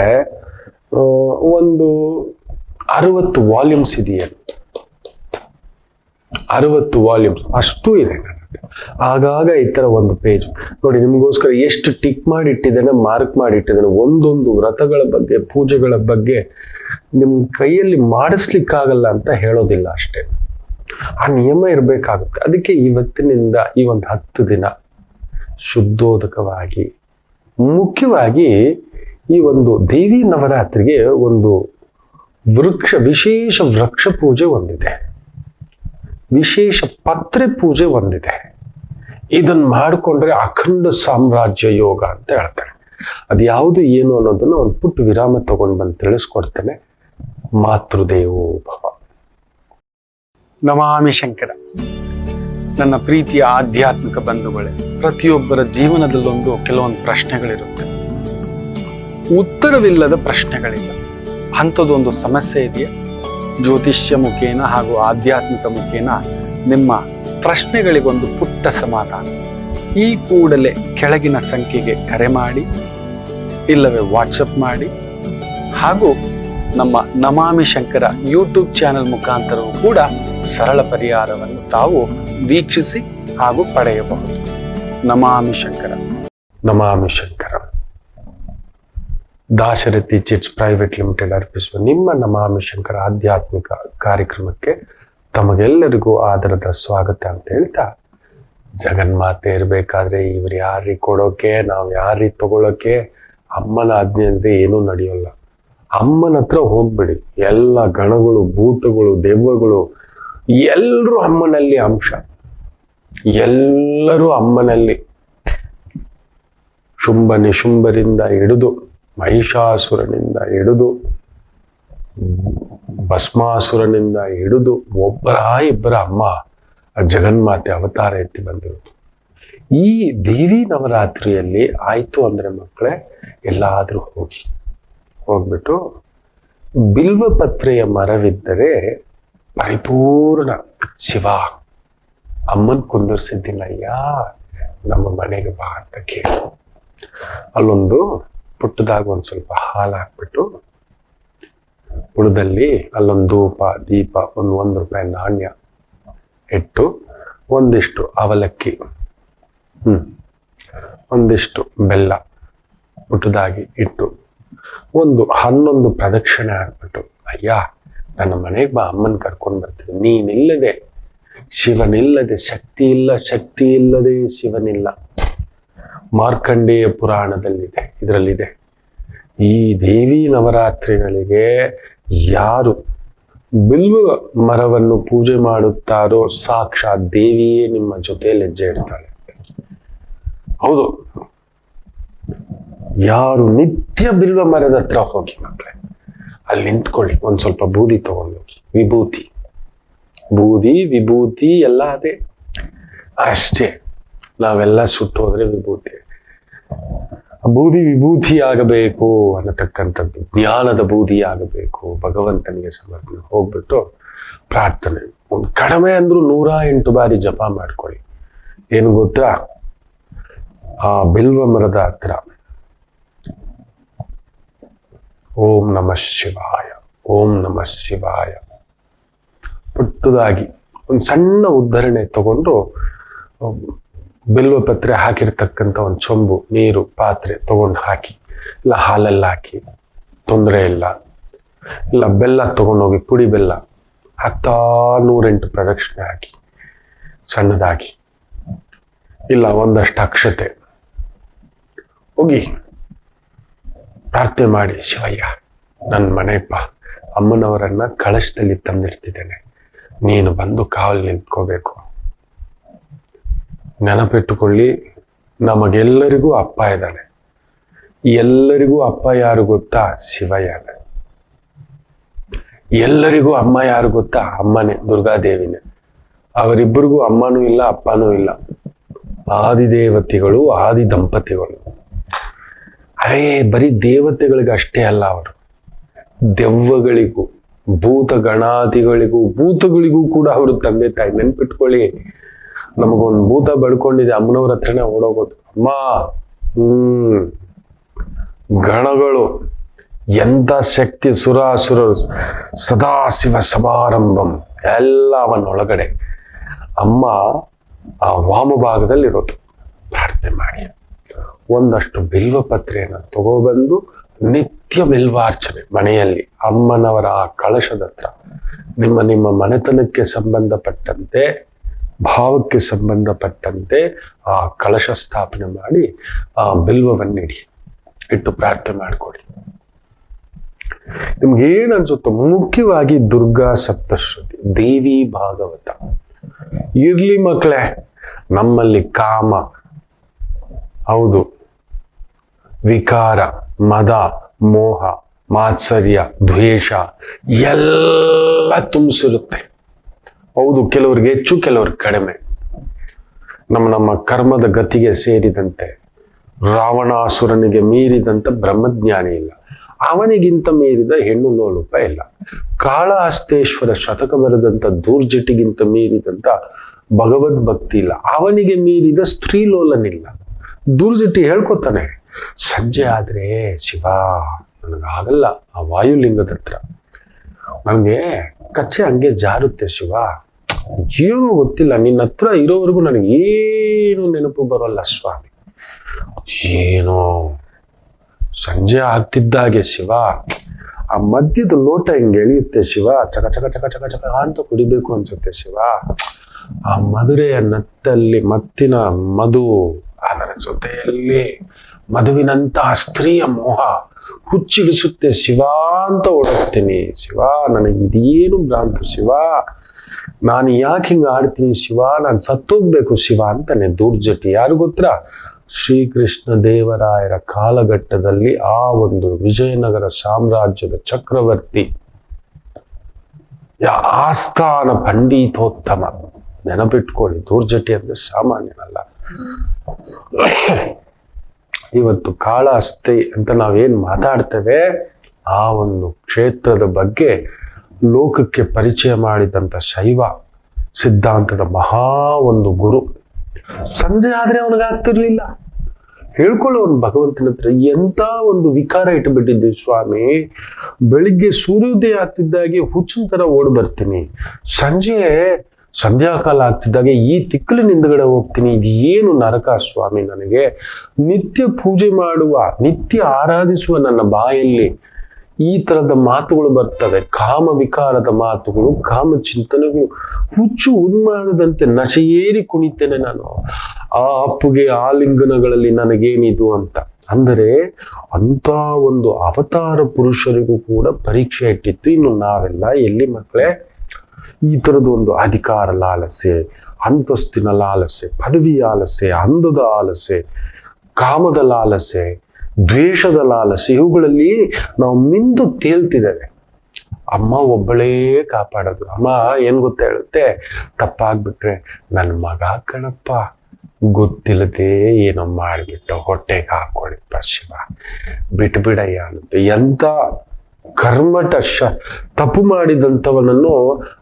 ಒಂದು 60 ವಾಲ್ಯೂಮ್ಸ್ ಇದೆಯಲ್ಲ, 60 ವಾಲ್ಯೂಮ್ಸ್ ಅಷ್ಟು ಇದೆ. ಆಗಾಗ ಈ ತರ ಒಂದು ಪೇಜ್ ನೋಡಿ ನಿಮಗೋಸ್ಕರ ಎಷ್ಟು ಟಿಕ್ ಮಾಡಿ ಇಟ್ಟಿದ್ದೇನೆ, ಮಾರ್ಕ್ ಮಾಡಿ ಇಟ್ಟಿದ್ದೇನೆ. ಒಂದೊಂದು ವ್ರತಗಳ ಬಗ್ಗೆ, ಪೂಜೆಗಳ ಬಗ್ಗೆ ನಿಮ್ ಕೈಯಲ್ಲಿ ಮಾಡಿಸ್ಲಿಕ್ಕಾಗಲ್ಲ ಅಂತ ಹೇಳೋದಿಲ್ಲ ಅಷ್ಟೇ, ಆ ನಿಯಮ ಇರಬೇಕಾಗುತ್ತೆ. ಅದಕ್ಕೆ ಇವತ್ತಿನಿಂದ ಈ ಒಂದು 10 ದಿನ ಶುದ್ಧೋದಕವಾಗಿ, ಮುಖ್ಯವಾಗಿ ಈ ಒಂದು ದೇವಿ ನವರಾತ್ರಿಗೆ ಒಂದು ವಿಶೇಷ ವೃಕ್ಷ ಪೂಜೆ ಒಂದಿದೆ, ವಿಶೇಷ ಪತ್ರೆ ಪೂಜೆ ಒಂದಿದೆ. ಇದನ್ನ ಮಾಡಿಕೊಂಡ್ರೆ ಅಖಂಡ ಸಾಮ್ರಾಜ್ಯ ಯೋಗ ಅಂತ ಹೇಳ್ತಾರೆ. ಅದು ಯಾವುದು ಏನು ಅನ್ನೋದನ್ನ ಒಂದು ಪುಟ್ಟ ವಿರಾಮ ತಗೊಂಡು ಬಂದು ತಿಳಿಸ್ಕೊಡ್ತೇನೆ. ಮಾತೃದೇವೋ ಭವ. ನಮಾಮಿ ಶಂಕರ. ನನ್ನ ಪ್ರೀತಿಯ ಆಧ್ಯಾತ್ಮಿಕ ಬಂಧುಗಳೇ, ಪ್ರತಿಯೊಬ್ಬರ ಜೀವನದಲ್ಲೊಂದು ಕೆಲವೊಂದು ಪ್ರಶ್ನೆಗಳಿರುತ್ತೆ, ಉತ್ತರವಿಲ್ಲದ ಪ್ರಶ್ನೆಗಳಿಲ್ಲ. ಅಂಥದ್ದೊಂದು ಸಮಸ್ಯೆ ಇದೆಯಾ? ಜ್ಯೋತಿಷ್ಯ ಮುಖೇನ ಹಾಗೂ ಆಧ್ಯಾತ್ಮಿಕ ಮುಖೇನ ನಿಮ್ಮ ಪ್ರಶ್ನೆಗಳಿಗೊಂದು ಪುಟ್ಟ ಸಮಾಧಾನ. ಈ ಕೂಡಲೇ ಕೆಳಗಿನ ಸಂಖ್ಯೆಗೆ ಕರೆ ಮಾಡಿ, ಇಲ್ಲವೇ ವಾಟ್ಸಪ್ ಮಾಡಿ, ಹಾಗೂ ನಮ್ಮ ನಮಾಮಿ ಶಂಕರ ಯೂಟ್ಯೂಬ್ ಚಾನೆಲ್ ಮುಖಾಂತರವೂ ಕೂಡ ಸರಳ ಪರಿಹಾರವನ್ನು ತಾವು ವೀಕ್ಷಿಸಿ ಹಾಗೂ ಪಡೆಯಬಹುದು. ನಮಾಮಿ ಶಂಕರ. ನಮಾಮಿ Shankara. Dasharathi chits private limited ಅರ್ಪಿಸುವ ನಿಮ್ಮ ನಮಾಮಿ ಶಂಕರ ಆಧ್ಯಾತ್ಮಿಕ ಕಾರ್ಯಕ್ರಮಕ್ಕೆ ತಮಗೆಲ್ಲರಿಗೂ ಆದರದ ಸ್ವಾಗತ ಅಂತ ಹೇಳ್ತಾ, ಜಗನ್ಮಾತೆ ಇರಬೇಕಾದ್ರೆ ಇವ್ರು ಯಾರಿಗೆ ಕೊಡೋಕೆ, ನಾವು ಯಾರಿಗೆ ತಗೊಳಕ್ಕೆ, ಅಮ್ಮನ ಆಜ್ಞೆ ಅಂದ್ರೆ ಏನೂ ನಡೆಯೋಲ್ಲ. ಅಮ್ಮನ ಹತ್ರ ಹೋಗ್ಬಿಡಿ. ಎಲ್ಲ ಗಣಗಳು, ಭೂತಗಳು, ದೆವ್ವಗಳು ಎಲ್ಲರೂ ಅಮ್ಮನಲ್ಲಿ ಅಂಶ, ಎಲ್ಲರೂ ಅಮ್ಮನಲ್ಲಿ. ಶುಂಭ ನಿಶುಂಭರಿಂದ ಹಿಡಿದು, ಮಹಿಷಾಸುರನಿಂದ ಹಿಡಿದು, ಭಸ್ಮಾಸುರನಿಂದ ಹಿಡಿದು ಇಬ್ಬರ ಅಮ್ಮ ಜಗನ್ಮಾತೆ ಅವತಾರ ಎತ್ತಿ ಬಂದಿರೋದು. ಈ ದೇವಿ ನವರಾತ್ರಿಯಲ್ಲಿ ಆಯ್ತು ಅಂದ್ರೆ ಮಕ್ಕಳೇ, ಎಲ್ಲಾದ್ರೂ ಹೋಗ್ಬಿಟ್ಟು ಬಿಲ್ವಪತ್ರೆಯ ಮರವಿದ್ದರೆ ಪರಿಪೂರ್ಣ ಶಿವ ಅಮ್ಮನ್ ಕುಂದರ್ಸಿದ್ದಿಲ್ಲಯ್ಯ, ನಮ್ಮ ಮನೆಗೆ ಬಾ ಅಂತ ಕೇಳಿ ಅಲ್ಲೊಂದು ಪುಟ್ಟದಾಗ ಒಂದ್ ಸ್ವಲ್ಪ ಹಾಲು ಹಾಕ್ಬಿಟ್ಟು, ಉಳಿದಲ್ಲಿ ಅಲ್ಲೊಂದು ಧೂಪ ದೀಪ, ಒಂದು ₹1 ನಾಣ್ಯ ಇಟ್ಟು, ಒಂದಿಷ್ಟು ಅವಲಕ್ಕಿ, ಒಂದಿಷ್ಟು ಬೆಲ್ಲ ಪುಟ್ಟದಾಗಿ ಇಟ್ಟು, ಒಂದು 11 ಪ್ರದಕ್ಷಿಣೆ ಹಾಕ್ಬಿಟ್ಟು, ಅಯ್ಯ ನನ್ನ ಮನೆಗೆ ಬಾ, ಅಮ್ಮನ್ ಕರ್ಕೊಂಡು ಬರ್ತೀನಿ. ನೀನಿಲ್ಲದೆ ಶಿವನಿಲ್ಲದೆ ಶಕ್ತಿ ಇಲ್ಲ, ಶಕ್ತಿ ಇಲ್ಲದೆ ಶಿವನಿಲ್ಲ. ಮಾರ್ಕಂಡೇಯ ಪುರಾಣದಲ್ಲಿದೆ, ಇದರಲ್ಲಿದೆ. ಈ ದೇವಿ ನವರಾತ್ರಿಗಳಿಗೆ ಯಾರು ಬಿಲ್ವ ಮರವನ್ನು ಪೂಜೆ ಮಾಡುತ್ತಾರೋ ಸಾಕ್ಷಾತ್ ದೇವಿಯೇ ನಿಮ್ಮ ಜೊತೆಯಲ್ಲಿ ಹೆಜ್ಜೆ ಇಡ್ತಾಳೆ. ಹೌದು, ಯಾರು ನಿತ್ಯ ಬಿಲ್ವ ಮರದ ಹತ್ರ ಹೋಗಿ ಮಕ್ಕಳೇ, ಅಲ್ಲಿ ನಿಂತ್ಕೊಳ್ಳಿ, ಒಂದ್ ಸ್ವಲ್ಪ ಬೂದಿ ತಗೊಂಡೋಗಿ, ವಿಭೂತಿ, ಬೂದಿ ವಿಭೂತಿ ಎಲ್ಲ ಅದೇ ಅಷ್ಟೇ. ನಾವೆಲ್ಲ ಸುಟ್ಟು ಹೋದ್ರೆ ವಿಭೂತಿ, ಬೂದಿ ವಿಭೂತಿ ಆಗಬೇಕು ಅನ್ನತಕ್ಕಂಥದ್ದು, ಜ್ಞಾನದ ಬೂದಿ ಆಗಬೇಕು, ಭಗವಂತನಿಗೆ ಸಮರ್ಪಣೆ. ಹೋಗ್ಬಿಟ್ಟು ಪ್ರಾರ್ಥನೆ, ಒಂದು ಕಡಿಮೆ ಅಂದ್ರೂ 108 ಬಾರಿ ಜಪ ಮಾಡ್ಕೊಳ್ಳಿ. ಏನು ಗೊತ್ತಾ, ಆ ಬಿಲ್ವ ಮರದ ಹತ್ರ ಓಂ ನಮಃ ಶಿವಾಯ, ಓಂ ನಮಃ ಶಿವಾಯ ಪುಟ್ಟದಾಗಿ ಒಂದು ಸಣ್ಣ ಉದ್ಧರಣೆ ತಗೊಂಡು, ಬಿಲ್ವ ಪತ್ರೆ ಹಾಕಿರ್ತಕ್ಕಂಥ ಒಂದು ಚೊಂಬು ನೀರು ಪಾತ್ರೆ ತಗೊಂಡು ಹಾಕಿ, ಇಲ್ಲ ಹಾಲಲ್ಲಿ ಹಾಕಿ, ತೊಂದರೆ ಇಲ್ಲ, ಇಲ್ಲ ಬೆಲ್ಲ ತಗೊಂಡೋಗಿ, ಪುಡಿ ಬೆಲ್ಲ ಹಾಕ್ತಾ 108 ಪ್ರದಕ್ಷಿಣೆ ಹಾಕಿ ಸಣ್ಣದಾಗಿ, ಇಲ್ಲ ಒಂದಷ್ಟು ಅಕ್ಷತೆ ಹೋಗಿ ಪ್ರಾರ್ಥನೆ ಮಾಡಿ, ಶಿವಯ್ಯ ನನ್ನ ಮನೆಯಪ್ಪ ಅಮ್ಮನವರನ್ನ ಕಳಶದಲ್ಲಿ ತಂದಿಡ್ತಿದ್ದೇನೆ, ನೀನು ಬಂದು ಕಾವಲು ನಿಂತ್ಕೋಬೇಕು. ನೆನಪಿಟ್ಟುಕೊಳ್ಳಿ, ನಮಗೆಲ್ಲರಿಗೂ ಅಪ್ಪ ಇದ್ದಾನೆ. ಎಲ್ಲರಿಗೂ ಅಪ್ಪ ಯಾರು ಗೊತ್ತಾ? ಶಿವಯ್ಯನೇ. ಎಲ್ಲರಿಗೂ ಅಮ್ಮ ಯಾರು ಗೊತ್ತಾ? ಅಮ್ಮನೇ, ದುರ್ಗಾದೇವಿನೇ. ಅವರಿಬ್ಬರಿಗೂ ಅಮ್ಮನೂ ಇಲ್ಲ, ಅಪ್ಪನೂ ಇಲ್ಲ. ಆದಿದೇವತೆಗಳು, ಆದಿ ದಂಪತಿಗಳು. ಅರೇ ಬರೀ ದೇವತೆಗಳಿಗೆ ಅಷ್ಟೇ ಅಲ್ಲ, ಅವರು ದೆವ್ವಗಳಿಗೂ, ಭೂತ ಗಣಾದಿಗಳಿಗೂ, ಭೂತಗಳಿಗೂ ಕೂಡ ಅವರು ತಂದೆ ತಾಯಿ. ನೆನ್ಪಿಟ್ಕೊಳ್ಳಿ, ನಮಗೊಂದು ಭೂತ ಬಡ್ಕೊಂಡಿದೆ, ಅಮ್ಮನವ್ರ ಹತ್ರನೇ ಓಡೋಗೋದು. ಅಮ್ಮ ಗಣಗಳು ಎಂತ ಶಕ್ತಿ, ಸುರಾಸುರರು, ಸದಾಶಿವ ಸಮಾರಂಭಂ ಎಲ್ಲ ಅವನೊಳಗಡೆ. ಅಮ್ಮ ಆ ವಾಮಭಾಗದಲ್ಲಿರೋದು. ಪ್ರಾರ್ಥನೆ ಮಾಡಿ, ಒಂದಷ್ಟು ಬಿಲ್ವ ಪತ್ರೆಯನ್ನು ತಗೋಬಂದು ನಿತ್ಯ ಬಿಲ್ವಾರ್ಚನೆ ಮನೆಯಲ್ಲಿ ಅಮ್ಮನವರ ಆ ಕಳಶದ ಹತ್ರ ನಿಮ್ಮ ನಿಮ್ಮ ಮನೆತನಕ್ಕೆ ಸಂಬಂಧಪಟ್ಟಂತೆ, ಭಾವಕ್ಕೆ ಸಂಬಂಧಪಟ್ಟಂತೆ ಆ ಕಳಶ ಸ್ಥಾಪನೆ ಮಾಡಿ ಆ ಬಿಲ್ವವನ್ನಿಡಿ ಇಟ್ಟು ಪ್ರಾರ್ಥನೆ ಮಾಡಿಕೊಡಿ. ನಿಮ್ಗೇನು ಅನ್ಸುತ್ತೋ, ಮುಖ್ಯವಾಗಿ ದುರ್ಗಾ ಸಪ್ತಶ್ರುತಿ, ದೇವಿ ಭಾಗವತ ಇರ್ಲಿ ಮಕ್ಕಳೇ. ನಮ್ಮಲ್ಲಿ ಕಾಮ, ಹೌದು, ವಿಕಾರ, ಮದ, ಮೋಹ, ಮಾತ್ಸರ್ಯ, ದ್ವೇಷ ಎಲ್ಲ ತುಂಬಿಸಿರುತ್ತೆ. ಹೌದು, ಕೆಲವ್ರಿಗೆ ಹೆಚ್ಚು, ಕೆಲವ್ರಿಗೆ ಕಡಿಮೆ. ನಮ್ಮ ಕರ್ಮದ ಗತಿಗೆ ಸೇರಿದಂತೆ ರಾವಣಾಸುರನಿಗೆ ಮೀರಿದಂತ ಬ್ರಹ್ಮಜ್ಞಾನಿ ಇಲ್ಲ, ಅವನಿಗಿಂತ ಮೀರಿದ ಹೆಣ್ಣು ಲೋಲುಪ ಇಲ್ಲ. ಕಾಳಹಸ್ತೇಶ್ವರ ಶತಕ ಬರೆದಂತ ದೂರ್ಜಟಿಗಿಂತ ಮೀರಿದಂತ ಭಗವದ್ ಭಕ್ತಿ ಇಲ್ಲ, ಅವನಿಗೆ ಮೀರಿದ ಸ್ತ್ರೀಲೋಲನಿಲ್ಲ. ದೂರ್ಜಟಿ ಹೇಳ್ಕೊತಾನೆ, ಸಂಜೆ ಆದ್ರೆ ಶಿವ ನನಗಾಗಲ್ಲ, ಆ ವಾಯುಲಿಂಗದ ಹತ್ರ ನನಗೆ ಕಚ್ಚೆ ಹಂಗೆ ಜಾರುತ್ತೆ ಶಿವ, ಏನೋ ಗೊತ್ತಿಲ್ಲ, ನಿನ್ನ ಹತ್ರ ಇರೋವರೆಗೂ ನನಗೇನು ನೆನಪು ಬರೋಲ್ಲ ಸ್ವಾಮಿ. ಏನೋ ಸಂಜೆ ಆಗ್ತಿದ್ದಾಗೆ ಶಿವ ಆ ಮದ್ಯದ ಲೋಟ ಹಿಂಗೆ ಎಳೆಯುತ್ತೆ ಶಿವ, ಚಕ ಚಕ ಚಕ ಚಕ ಚಕ ಅಂತ ಕುಡಿಬೇಕು ಅನ್ಸುತ್ತೆ ಶಿವ. ಆ ಮಧುರೆಯ ನತ್ತಲ್ಲಿ ಮತ್ತಿನ ಮಧು, ಅದರ ಜೊತೆಯಲ್ಲಿ ಮಧುವಿನಂತ ಸ್ತ್ರೀಯ ಮೋಹ ಹುಚ್ಚಿಡಿಸುತ್ತೆ ಶಿವ ಅಂತ ಓಡೋಗ್ತೀನಿ. ಶಿವ ನನಗೆ ಇದೇನು ಭ್ರಾಂತು ಶಿವ, ನಾನು ಯಾಕೆ ಹಿಂಗೆ ಆಡ್ತೀನಿ ಶಿವ, ನಾನು ಸತ್ತೋಗ್ಬೇಕು ಶಿವ ಅಂತಾನೆ ದೂರ್ಜಟಿ. ಯಾರು ಗೊತ್ತಾ? ಶ್ರೀಕೃಷ್ಣ ದೇವರಾಯರ ಕಾಲಘಟ್ಟದಲ್ಲಿ ಆ ಒಂದು ವಿಜಯನಗರ ಸಾಮ್ರಾಜ್ಯದ ಚಕ್ರವರ್ತಿ, ಆಸ್ಥಾನ ಪಂಡಿತೋತ್ತಮ. ನೆನಪಿಟ್ಕೊಳ್ಳಿ, ದೂರ್ಜಟಿ ಅಂದ್ರೆ ಸಾಮಾನ್ಯನಲ್ಲ. ಇವತ್ತು ಕಾಳಹಸ್ತಿ ಅಂತ ನಾವೇನ್ ಮಾತಾಡ್ತೇವೆ, ಆ ಒಂದು ಕ್ಷೇತ್ರದ ಬಗ್ಗೆ ಲೋಕಕ್ಕೆ ಪರಿಚಯ ಮಾಡಿದಂತ ಶೈವ ಸಿದ್ಧಾಂತದ ಮಹಾ ಒಂದು ಗುರು. ಸಂಜೆ ಆದ್ರೆ ಅವನಿಗಾಗ್ತಿರ್ಲಿಲ್ಲ, ಹೇಳ್ಕೊಳ್ಳೋನು ಭಗವಂತನ ಹತ್ರ, ಎಂತ ಒಂದು ವಿಕಾರ ಇಟ್ಬಿಟ್ಟಿದ್ದೆ ಸ್ವಾಮಿ, ಬೆಳಿಗ್ಗೆ ಸೂರ್ಯೋದಯ ಆಗ್ತಿದ್ದಾಗೆ ಹುಚ್ಚಿನ ತರ ಓಡ್ ಬರ್ತೀನಿ, ಸಂಜೆ ಸಂಧ್ಯಾಕಾಲ ಆಗ್ತಿದ್ದಾಗೆ ಈ ತಿಕ್ಕಲಿನ ಹಿಂದ್ಗಡೆ ಹೋಗ್ತೀನಿ, ಇದು ಏನು ನರಕ ಸ್ವಾಮಿ ನನಗೆ. ನಿತ್ಯ ಪೂಜೆ ಮಾಡುವ, ನಿತ್ಯ ಆರಾಧಿಸುವ ನನ್ನ ಬಾಯಲ್ಲಿ ಈ ತರದ ಮಾತುಗಳು ಬರ್ತವೆ, ಕಾಮ ವಿಕಾರದ ಮಾತುಗಳು, ಕಾಮ ಚಿಂತನೆಗಳು. ಹುಚ್ಚು ಉನ್ಮಾದದಂತೆ ನಶೆಯೇರಿ ಕುಣಿತೇನೆ ನಾನು. ಆ ಅಪ್ಪುಗೆ ಆಲಿಂಗನಗಳಲ್ಲಿ ನನಗೇನಿದು ಅಂತ. ಅಂದರೆ ಅಂತ ಒಂದು ಅವತಾರ ಪುರುಷರಿಗೂ ಕೂಡ ಪರೀಕ್ಷೆ ಇಟ್ಟಿತ್ತು. ಇನ್ನು ನಾವೆಲ್ಲ ಎಲ್ಲಿ ಮಕ್ಕಳೇ? ಈ ಥರದ ಒಂದು ಅಧಿಕಾರ ಲಾಲಸೆ, ಅಂತಸ್ತಿನ ಲಾಲಸೆ, ಪದವಿ ಆಲಸೆ, ಅಂದದ ಆಲಸೆ, ಕಾಮದ ಲಾಲಸೆ, ದ್ವೇಷದ ಲಾಲಸೆ, ಇವುಗಳಲ್ಲಿ ನಾವು ಮಿಂದು ತೇಲ್ತಿದ್ದೇವೆ. ಅಮ್ಮ ಒಬ್ಬಳೇ ಕಾಪಾಡೋದು. ಅಮ್ಮ ಏನ್ ಗೊತ್ತ ಹೇಳುತ್ತೆ, ತಪ್ಪಾಗ್ಬಿಟ್ರೆ ನನ್ನ ಮಗ ಕಣಪ್ಪ, ಗೊತ್ತಿಲ್ಲದೆ ಏನೋ ಮಾಡಿಬಿಟ್ಟು ಹೊಟ್ಟೆಗೆ ಹಾಕೊಳ್ಳಿಪ್ಪ ಶಿವ, ಬಿಟ್ಬಿಡಯ್ಯ ಅನ್ನುತ್ತೆ. ಎಂತ ಕರ್ಮಟ ತಪ್ಪು ಮಾಡಿದಂಥವನನ್ನು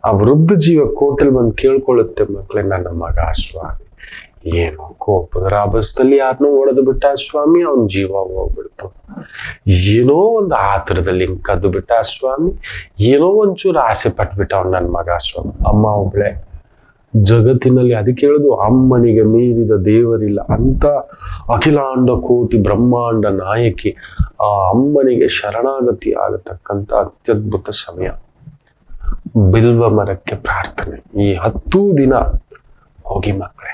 ಆ ವೃದ್ಧ ಜೀವ ಕೋಟಲ್ ಬಂದು ಕೇಳ್ಕೊಳ್ಳುತ್ತೆ, ಮಕ್ಕಳೇ ನನ್ನ ಮಗ ಸ್ವಾಮಿ ಏನೋ ಕೋಪದ ರಾಬಸ್ದಲ್ಲಿ ಯಾರನ್ನೋ ಹೊಡೆದು ಬಿಟ್ಟ ಸ್ವಾಮಿ, ಅವನ ಜೀವ ಹೋಗ್ಬಿಡ್ತು. ಏನೋ ಒಂದು ಆತರದಲ್ಲಿ ಕದ್ದು ಬಿಟ್ಟ ಸ್ವಾಮಿ, ಏನೋ ಒಂಚೂರು ಆಸೆ ಪಟ್ಬಿಟ್ಟ ಅವ್ನು ನನ್ನ ಮಗ ಸ್ವಾಮಿ. ಅಮ್ಮ ಒಬ್ಳೆ ಜಗತ್ತಿನಲ್ಲಿ, ಅದಕ್ಕೆ ಹೇಳುದು ಅಮ್ಮನಿಗೆ ಮೀರಿದ ದೇವರಿಲ್ಲ ಅಂತ ಅಖಿಲಾಂಡ ಕೋಟಿ ಬ್ರಹ್ಮಾಂಡ ನಾಯಕಿ ಆ ಅಮ್ಮನಿಗೆ ಶರಣಾಗತಿ ಆಗತಕ್ಕಂಥ ಅತ್ಯದ್ಭುತ ಸಮಯ. ಬಿಲ್ವ ಮರಕ್ಕೆ ಪ್ರಾರ್ಥನೆ ಈ 10 ದಿನ ಹೋಗಿ ಮಕ್ಕಳೇ,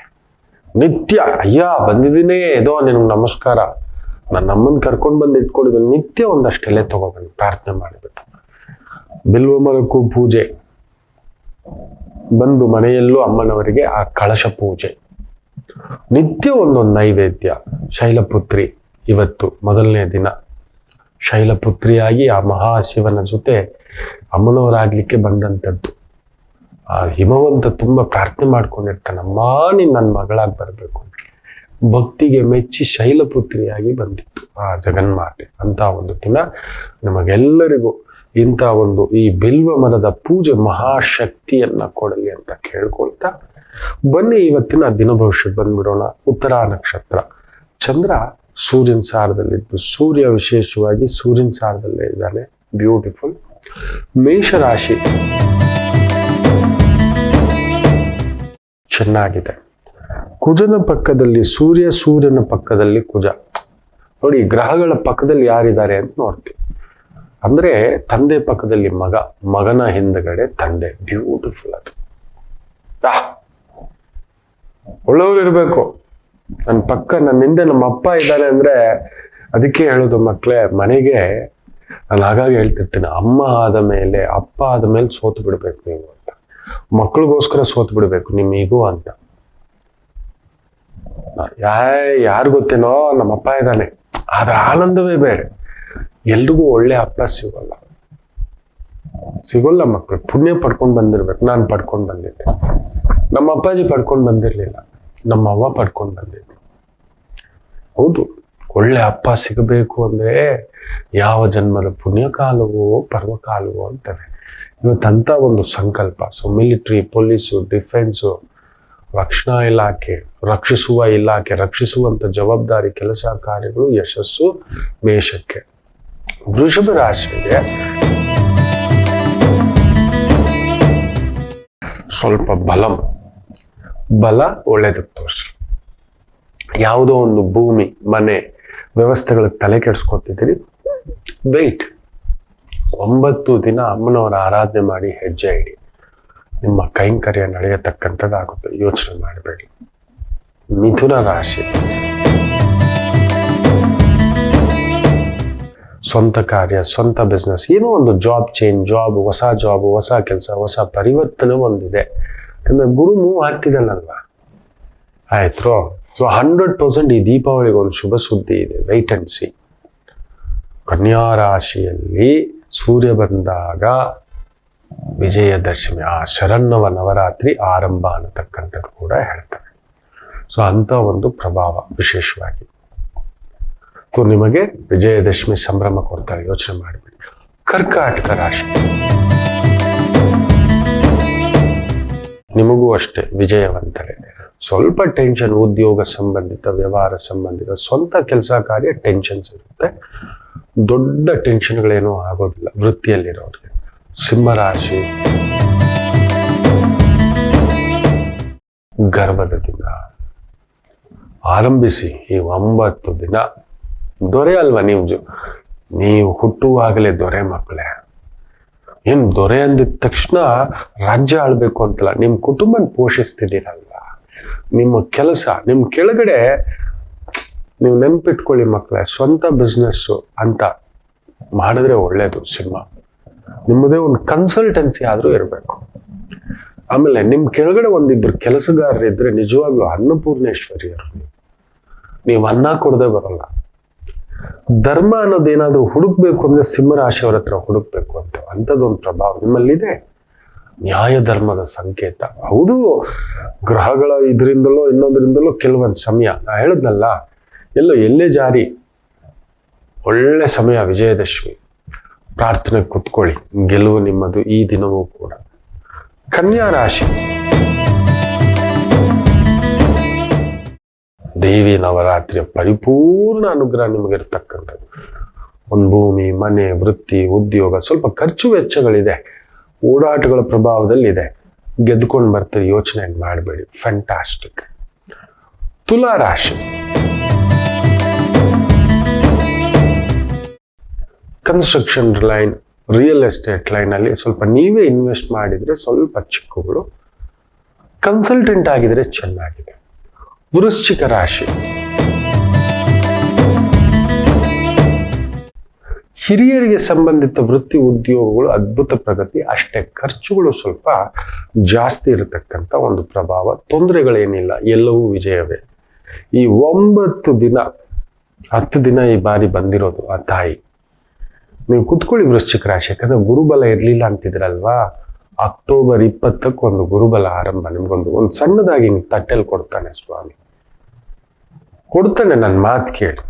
ನಿತ್ಯ ಅಯ್ಯ ಬಂದಿದ್ದೀನಿ ಏದೋ ನಿನಗೆ ನಮಸ್ಕಾರ, ನನ್ನ ಅಮ್ಮನ ಕರ್ಕೊಂಡು ಬಂದು ಇಟ್ಕೊಂಡಿದ್ದೀನಿ, ನಿತ್ಯ ಒಂದಷ್ಟು ಎಲೆ ತಗೋಬನ್ನಿ, ಪ್ರಾರ್ಥನೆ ಮಾಡಿಬಿಟ್ಟು ಬಿಲ್ವ ಮರಕ್ಕೂ ಪೂಜೆ, ಬಂದು ಮನೆಯಲ್ಲೂ ಅಮ್ಮನವರಿಗೆ ಆ ಕಳಶ ಪೂಜೆ, ನಿತ್ಯ ಒಂದೊಂದು ನೈವೇದ್ಯ. ಶೈಲಪುತ್ರಿ ಇವತ್ತು ಮೊದಲನೇ ದಿನ ಶೈಲಪುತ್ರಿಯಾಗಿ ಆ ಮಹಾಶಿವನ ಜೊತೆ ಅಮ್ಮನವರಾಗ್ಲಿಕ್ಕೆ ಬಂದಂಥದ್ದು. ಆ ಹಿಮವಂತ ತುಂಬಾ ಪ್ರಾರ್ಥನೆ ಮಾಡ್ಕೊಂಡಿರ್ತಾನಮ್ಮ, ನೀನ್ ನನ್ನ ಮಗಳಾಗಿ ಬರ್ಬೇಕು. ಭಕ್ತಿಗೆ ಮೆಚ್ಚಿ ಶೈಲಪುತ್ರಿಯಾಗಿ ಬಂದಿತ್ತು ಆ ಜಗನ್ಮಾತೆ. ಅಂತ ಒಂದು ದಿನ ನಮಗೆಲ್ಲರಿಗೂ ಇಂಥ ಒಂದು ಈ ಬಿಲ್ವ ಮರದ ಪೂಜೆ ಮಹಾಶಕ್ತಿಯನ್ನ ಕೊಡಲಿ ಅಂತ ಕೇಳ್ಕೊಳ್ತಾ ಬನ್ನಿ ಇವತ್ತಿನ ದಿನ ಭವಿಷ್ಯಕ್ಕೆ ಬಂದ್ಬಿಡೋಣ. ಉತ್ತರ ನಕ್ಷತ್ರ, ಚಂದ್ರ ಸೂರ್ಯನ ಸಾರದಲ್ಲಿದ್ದು, ಸೂರ್ಯ ವಿಶೇಷವಾಗಿ ಸೂರ್ಯನ ಸಾರದಲ್ಲೇ ಇದ್ದಾನೆ, ಬ್ಯೂಟಿಫುಲ್. ಮೇಷರಾಶಿ ಚೆನ್ನಾಗಿದೆ. ಕುಜನ ಪಕ್ಕದಲ್ಲಿ ಸೂರ್ಯ, ಸೂರ್ಯನ ಪಕ್ಕದಲ್ಲಿ ಕುಜ. ನೋಡಿ, ಗ್ರಹಗಳ ಪಕ್ಕದಲ್ಲಿ ಯಾರಿದ್ದಾರೆ ಅಂತ ನೋಡ್ತೀವಿ. ಅಂದ್ರೆ ತಂದೆ ಪಕ್ಕದಲ್ಲಿ ಮಗ, ಮಗನ ಹಿಂದಗಡೆ ತಂದೆ. ಬ್ಯೂಟಿಫುಲ್. ಅದು ಒಳ್ಳೆಯವ್ರು ಇರ್ಬೇಕು. ನನ್ನ ಪಕ್ಕ ನನ್ನ ಹಿಂದೆ ನಮ್ಮ ಅಪ್ಪ ಇದ್ದಾರೆ ಅಂದ್ರೆ, ಅದಕ್ಕೆ ಹೇಳೋದು ಮಕ್ಕಳೇ, ಮನೆಗೆ ನಾನು ಹಾಗಾಗಿ ಹೇಳ್ತಿರ್ತೀನಿ, ಅಮ್ಮ ಆದ ಮೇಲೆ ಅಪ್ಪ ಆದ ಮೇಲೆ ಸೋತು ಬಿಡ್ಬೇಕು ನೀವು ಅಂತ. ಮಕ್ಕಳಿಗೋಸ್ಕರ ಸೋತು ಬಿಡ್ಬೇಕು ನಿಮ್ಮಿಗೂ ಅಂತ. ಯಾರು ಗೊತ್ತೇನೋ ನಮ್ಮಪ್ಪ ಇದ್ದಾನೆ, ಆದ್ರೆ ಆನಂದವೇ ಬೇರೆ. ಎಲ್ರಿಗೂ ಒಳ್ಳೆ ಅಪ್ಪ ಸಿಗೋಲ್ಲ ಮಕ್ಕಳು. ಪುಣ್ಯ ಪಡ್ಕೊಂಡು ಬಂದಿರ್ಬೇಕು. ನಾನು ಪಡ್ಕೊಂಡು ಬಂದಿದ್ದೆ, ನಮ್ಮ ಅಪ್ಪಾಜಿ ಪಡ್ಕೊಂಡು ಬಂದಿರ್ಲಿಲ್ಲ, ನಮ್ಮ ಅವ್ವ ಪಡ್ಕೊಂಡು ಬಂದಿದ್ದೆ. ಹೌದು, ಒಳ್ಳೆ ಅಪ್ಪ ಸಿಗಬೇಕು ಅಂದ್ರೆ ಯಾವ ಜನ್ಮದ ಪುಣ್ಯಕಾಲವೋ ಪರ್ವಕಾಲವೋ ಅಂತಾರೆ. ಇವತ್ತಂತ ಒಂದು ಸಂಕಲ್ಪ. ಸೊ ಮಿಲಿಟರಿ, ಪೊಲೀಸು, ಡಿಫೆನ್ಸು, ರಕ್ಷಣಾ ಇಲಾಖೆ, ರಕ್ಷಿಸುವ ಇಲಾಖೆ, ರಕ್ಷಿಸುವಂತ ಜವಾಬ್ದಾರಿ ಕೆಲಸ ಕಾರ್ಯಗಳು ಯಶಸ್ಸು ಮೇಷಕ್ಕೆ. ವೃಷಭ ರಾಶಿಗೆ ಸ್ವಲ್ಪ ಬಲ ಒಳ್ಳೇದಕ್ಕೆ ತೋರಿಸಿ. ಯಾವುದೋ ಒಂದು ಭೂಮಿ, ಮನೆ, ವ್ಯವಸ್ಥೆಗಳಿಗೆ ತಲೆ ಕೆಡಿಸ್ಕೊತಿದ್ದೀರಿ, ವೆಯ್ಟ್. 9 ದಿನ ಅಮ್ಮನವರ ಆರಾಧನೆ ಮಾಡಿ ಹೆಜ್ಜೆ ಇಡಿ, ನಿಮ್ಮ ಕೈಂಕರ್ಯ ನಡೆಯತಕ್ಕಂಥದ್ದಾಗುತ್ತೆ. ಯೋಚನೆ ಮಾಡಬೇಡಿ. ಮಿಥುನ ರಾಶಿ, ಸ್ವಂತ ಕಾರ್ಯ, ಸ್ವಂತ ಬಿಸ್ನೆಸ್, ಏನೋ ಒಂದು ಜಾಬ್ ಚೇಂಜ್, ಹೊಸ ಕೆಲಸ, ಹೊಸ ಪರಿವರ್ತನೆ ಒಂದಿದೆ. ಯಾಕಂದ್ರೆ ಗುರು ಮೂವ್ ಆಗ್ತಿದ್ದಾನಲ್ವಾ, ಆಯ್ತು. ಸೊ 100% ಈ ದೀಪಾವಳಿಗೆ ಒಂದು ಶುಭ ಸುದ್ದಿ ಇದೆ, ವೆಯ್ಟ್ ಅಂಡ್ ಸಿ. ಕನ್ಯಾ ರಾಶಿಯಲ್ಲಿ ಸೂರ್ಯ ಬಂದಾಗ ವಿಜಯದಶಮಿ, ಆ ಶರನ್ನವ ನವರಾತ್ರಿ ಆರಂಭ ಅನ್ನತಕ್ಕಂಥದ್ದು ಕೂಡ ಹೇಳ್ತಾರೆ. ಸೊ ಅಂತ ಒಂದು ಪ್ರಭಾವ ವಿಶೇಷವಾಗಿ. ಸೊ ನಿಮಗೆ ವಿಜಯದಶಮಿ ಸಂಭ್ರಮ ಕೊಡ್ತಾರೆ, ಯೋಚನೆ ಮಾಡಬೇಡಿ. ಕರ್ಕಾಟಕ ರಾಶಿ, ನಿಮಗೂ ಅಷ್ಟೇ ವಿಜಯವಂತರೇ. ಸ್ವಲ್ಪ ಟೆನ್ಷನ್, ಉದ್ಯೋಗ ಸಂಬಂಧಿತ, ವ್ಯವಹಾರ ಸಂಬಂಧಿತ, ಸ್ವಂತ ಕೆಲಸ ಕಾರ್ಯ ಟೆನ್ಷನ್ಸ್ ಇರುತ್ತೆ. ದೊಡ್ಡ ಟೆನ್ಷನ್ಗಳೇನೂ ಆಗೋದಿಲ್ಲ ವೃತ್ತಿಯಲ್ಲಿರೋರಿಗೆ. ಸಿಂಹರಾಶಿ, ಗರ್ಭದ ದಿನ ಆರಂಭಿಸಿ ಈ 9 ದಿನ ದೊರೆ ಅಲ್ವಾ ನೀವು ಹುಟ್ಟುವಾಗಲೇ ದೊರೆ ಮಕ್ಕಳೇ. ಏನ್ ದೊರೆ ಅಂದಿದ ತಕ್ಷಣ ರಾಜ್ಯ ಆಳ್ಬೇಕು ಅಂತಲ್ಲ, ನಿಮ್ ಕುಟುಂಬನ ಪೋಷಿಸ್ತಿದ್ದೀರಲ್ವಾ, ನಿಮ್ಮ ಕೆಲಸ, ನಿಮ್ಮ ಕೆಳಗಡೆ ನೀವು ನೆನ್ಪಿಟ್ಕೊಳ್ಳಿ ಮಕ್ಕಳೇ, ಸ್ವಂತ ಬಿಸ್ನೆಸ್ಸು ಅಂತ ಮಾಡಿದ್ರೆ ಒಳ್ಳೇದು. ಸಿಂಹ ನಿಮ್ಮದೇ ಒಂದು ಕನ್ಸಲ್ಟೆನ್ಸಿ ಆದರೂ ಇರಬೇಕು. ಆಮೇಲೆ ನಿಮ್ಮ ಕೆಳಗಡೆ ಒಂದಿಬ್ಬರು ಕೆಲಸಗಾರರಿದ್ರೆ ನಿಜವಾಗ್ಲೂ ಅನ್ನಪೂರ್ಣೇಶ್ವರಿಯರು. ನೀವು ಅನ್ನ ಕೊಡದೆ ಬರಲ್ಲ. ಧರ್ಮ ಅನ್ನೋದೇನಾದ್ರೂ ಹುಡುಕ್ಬೇಕು ಅಂದ್ರೆ ಸಿಂಹರಾಶಿಯವರ ಹತ್ರ ಹುಡುಕ್ಬೇಕು ಅಂಥದ್ದೊಂದು ಪ್ರಭಾವ ನಿಮ್ಮಲ್ಲಿದೆ. ನ್ಯಾಯ ಧರ್ಮದ ಸಂಕೇತ. ಹೌದು, ಗ್ರಹಗಳ ಇದರಿಂದಲೋ ಇನ್ನೊಂದರಿಂದಲೋ ಕೆಲವೊಂದು ಸಮಯ ನಾ ಹೇಳಿದ್ನಲ್ಲ, ಎಲ್ಲೇ ಜಾರಿ. ಒಳ್ಳೆ ಸಮಯ ವಿಜಯದಶಮಿ. ಪ್ರಾರ್ಥನೆ ಕುತ್ಕೊಳ್ಳಿ, ಗೆಲುವು ನಿಮ್ಮದು ಈ ದಿನವೂ ಕೂಡ. ಕನ್ಯಾ ರಾಶಿ, ದೇವಿ ನವರಾತ್ರಿಯ ಪರಿಪೂರ್ಣ ಅನುಗ್ರಹ ನಿಮಗಿರ್ತಕ್ಕಂಥದ್ದು. ಒಂದು ಭೂಮಿ, ಮನೆ, ವೃತ್ತಿ, ಉದ್ಯೋಗ, ಸ್ವಲ್ಪ ಖರ್ಚು ವೆಚ್ಚಗಳಿದೆ, ಓಡಾಟಗಳ ಪ್ರಭಾವದಲ್ಲಿದೆ. ಗೆದ್ದುಕೊಂಡು ಬರ್ತೀರಿ, ಯೋಚನೆ ಮಾಡಬೇಡಿ. ಫ್ಯಾಂಟಾಸ್ಟಿಕ್. ತುಲಾ ರಾಶಿ, ಕನ್ಸ್ಟ್ರಕ್ಷನ್ ಲೈನ್, ರಿಯಲ್ ಎಸ್ಟೇಟ್ ಲೈನಲ್ಲಿ ಸ್ವಲ್ಪ ನೀವೇ ಇನ್ವೆಸ್ಟ್ ಮಾಡಿದರೆ ಸ್ವಲ್ಪ ಚಿಕ್ಕಗಳು. ಕನ್ಸಲ್ಟೆಂಟ್ ಆಗಿದ್ರೆ ಚೆನ್ನಾಗಿದೆ. ವೃಶ್ಚಿಕ ರಾಶಿ, ಹಿರಿಯರಿಗೆ ಸಂಬಂಧಿತ ವೃತ್ತಿ ಉದ್ಯೋಗಗಳು ಅದ್ಭುತ ಪ್ರಗತಿ, ಅಷ್ಟೇ ಖರ್ಚುಗಳು ಸ್ವಲ್ಪ ಜಾಸ್ತಿ ಇರತಕ್ಕಂಥ ಒಂದು ಪ್ರಭಾವ. ತೊಂದರೆಗಳೇನಿಲ್ಲ, ಎಲ್ಲವೂ ವಿಜಯವೇ. ಈ 9 ದಿನ 10 ದಿನ ಈ ಬಾರಿ ಬಂದಿರೋದು ಆ ತಾಯಿ. ನೀವು ಕುತ್ಕೊಳ್ಳಿ ವೃಶ್ಚಿಕ ರಾಶಿ, ಯಾಕಂದ್ರೆ ಗುರುಬಲ ಇರಲಿಲ್ಲ ಅಂತಿದ್ರಲ್ವಾ. ಅಕ್ಟೋಬರ್ 20ಕ್ಕೆ ಒಂದು ಗುರುಬಲ ಆರಂಭ. ನಿಮ್ಗೊಂದು ಸಣ್ಣದಾಗಿ ತಟ್ಟೆಲ್ ಕೊಡ್ತಾನೆ ಸ್ವಾಮಿ, ಕೊಡ್ತಾನೆ. ನನ್ನ ಮಾತು ಕೇಳಿ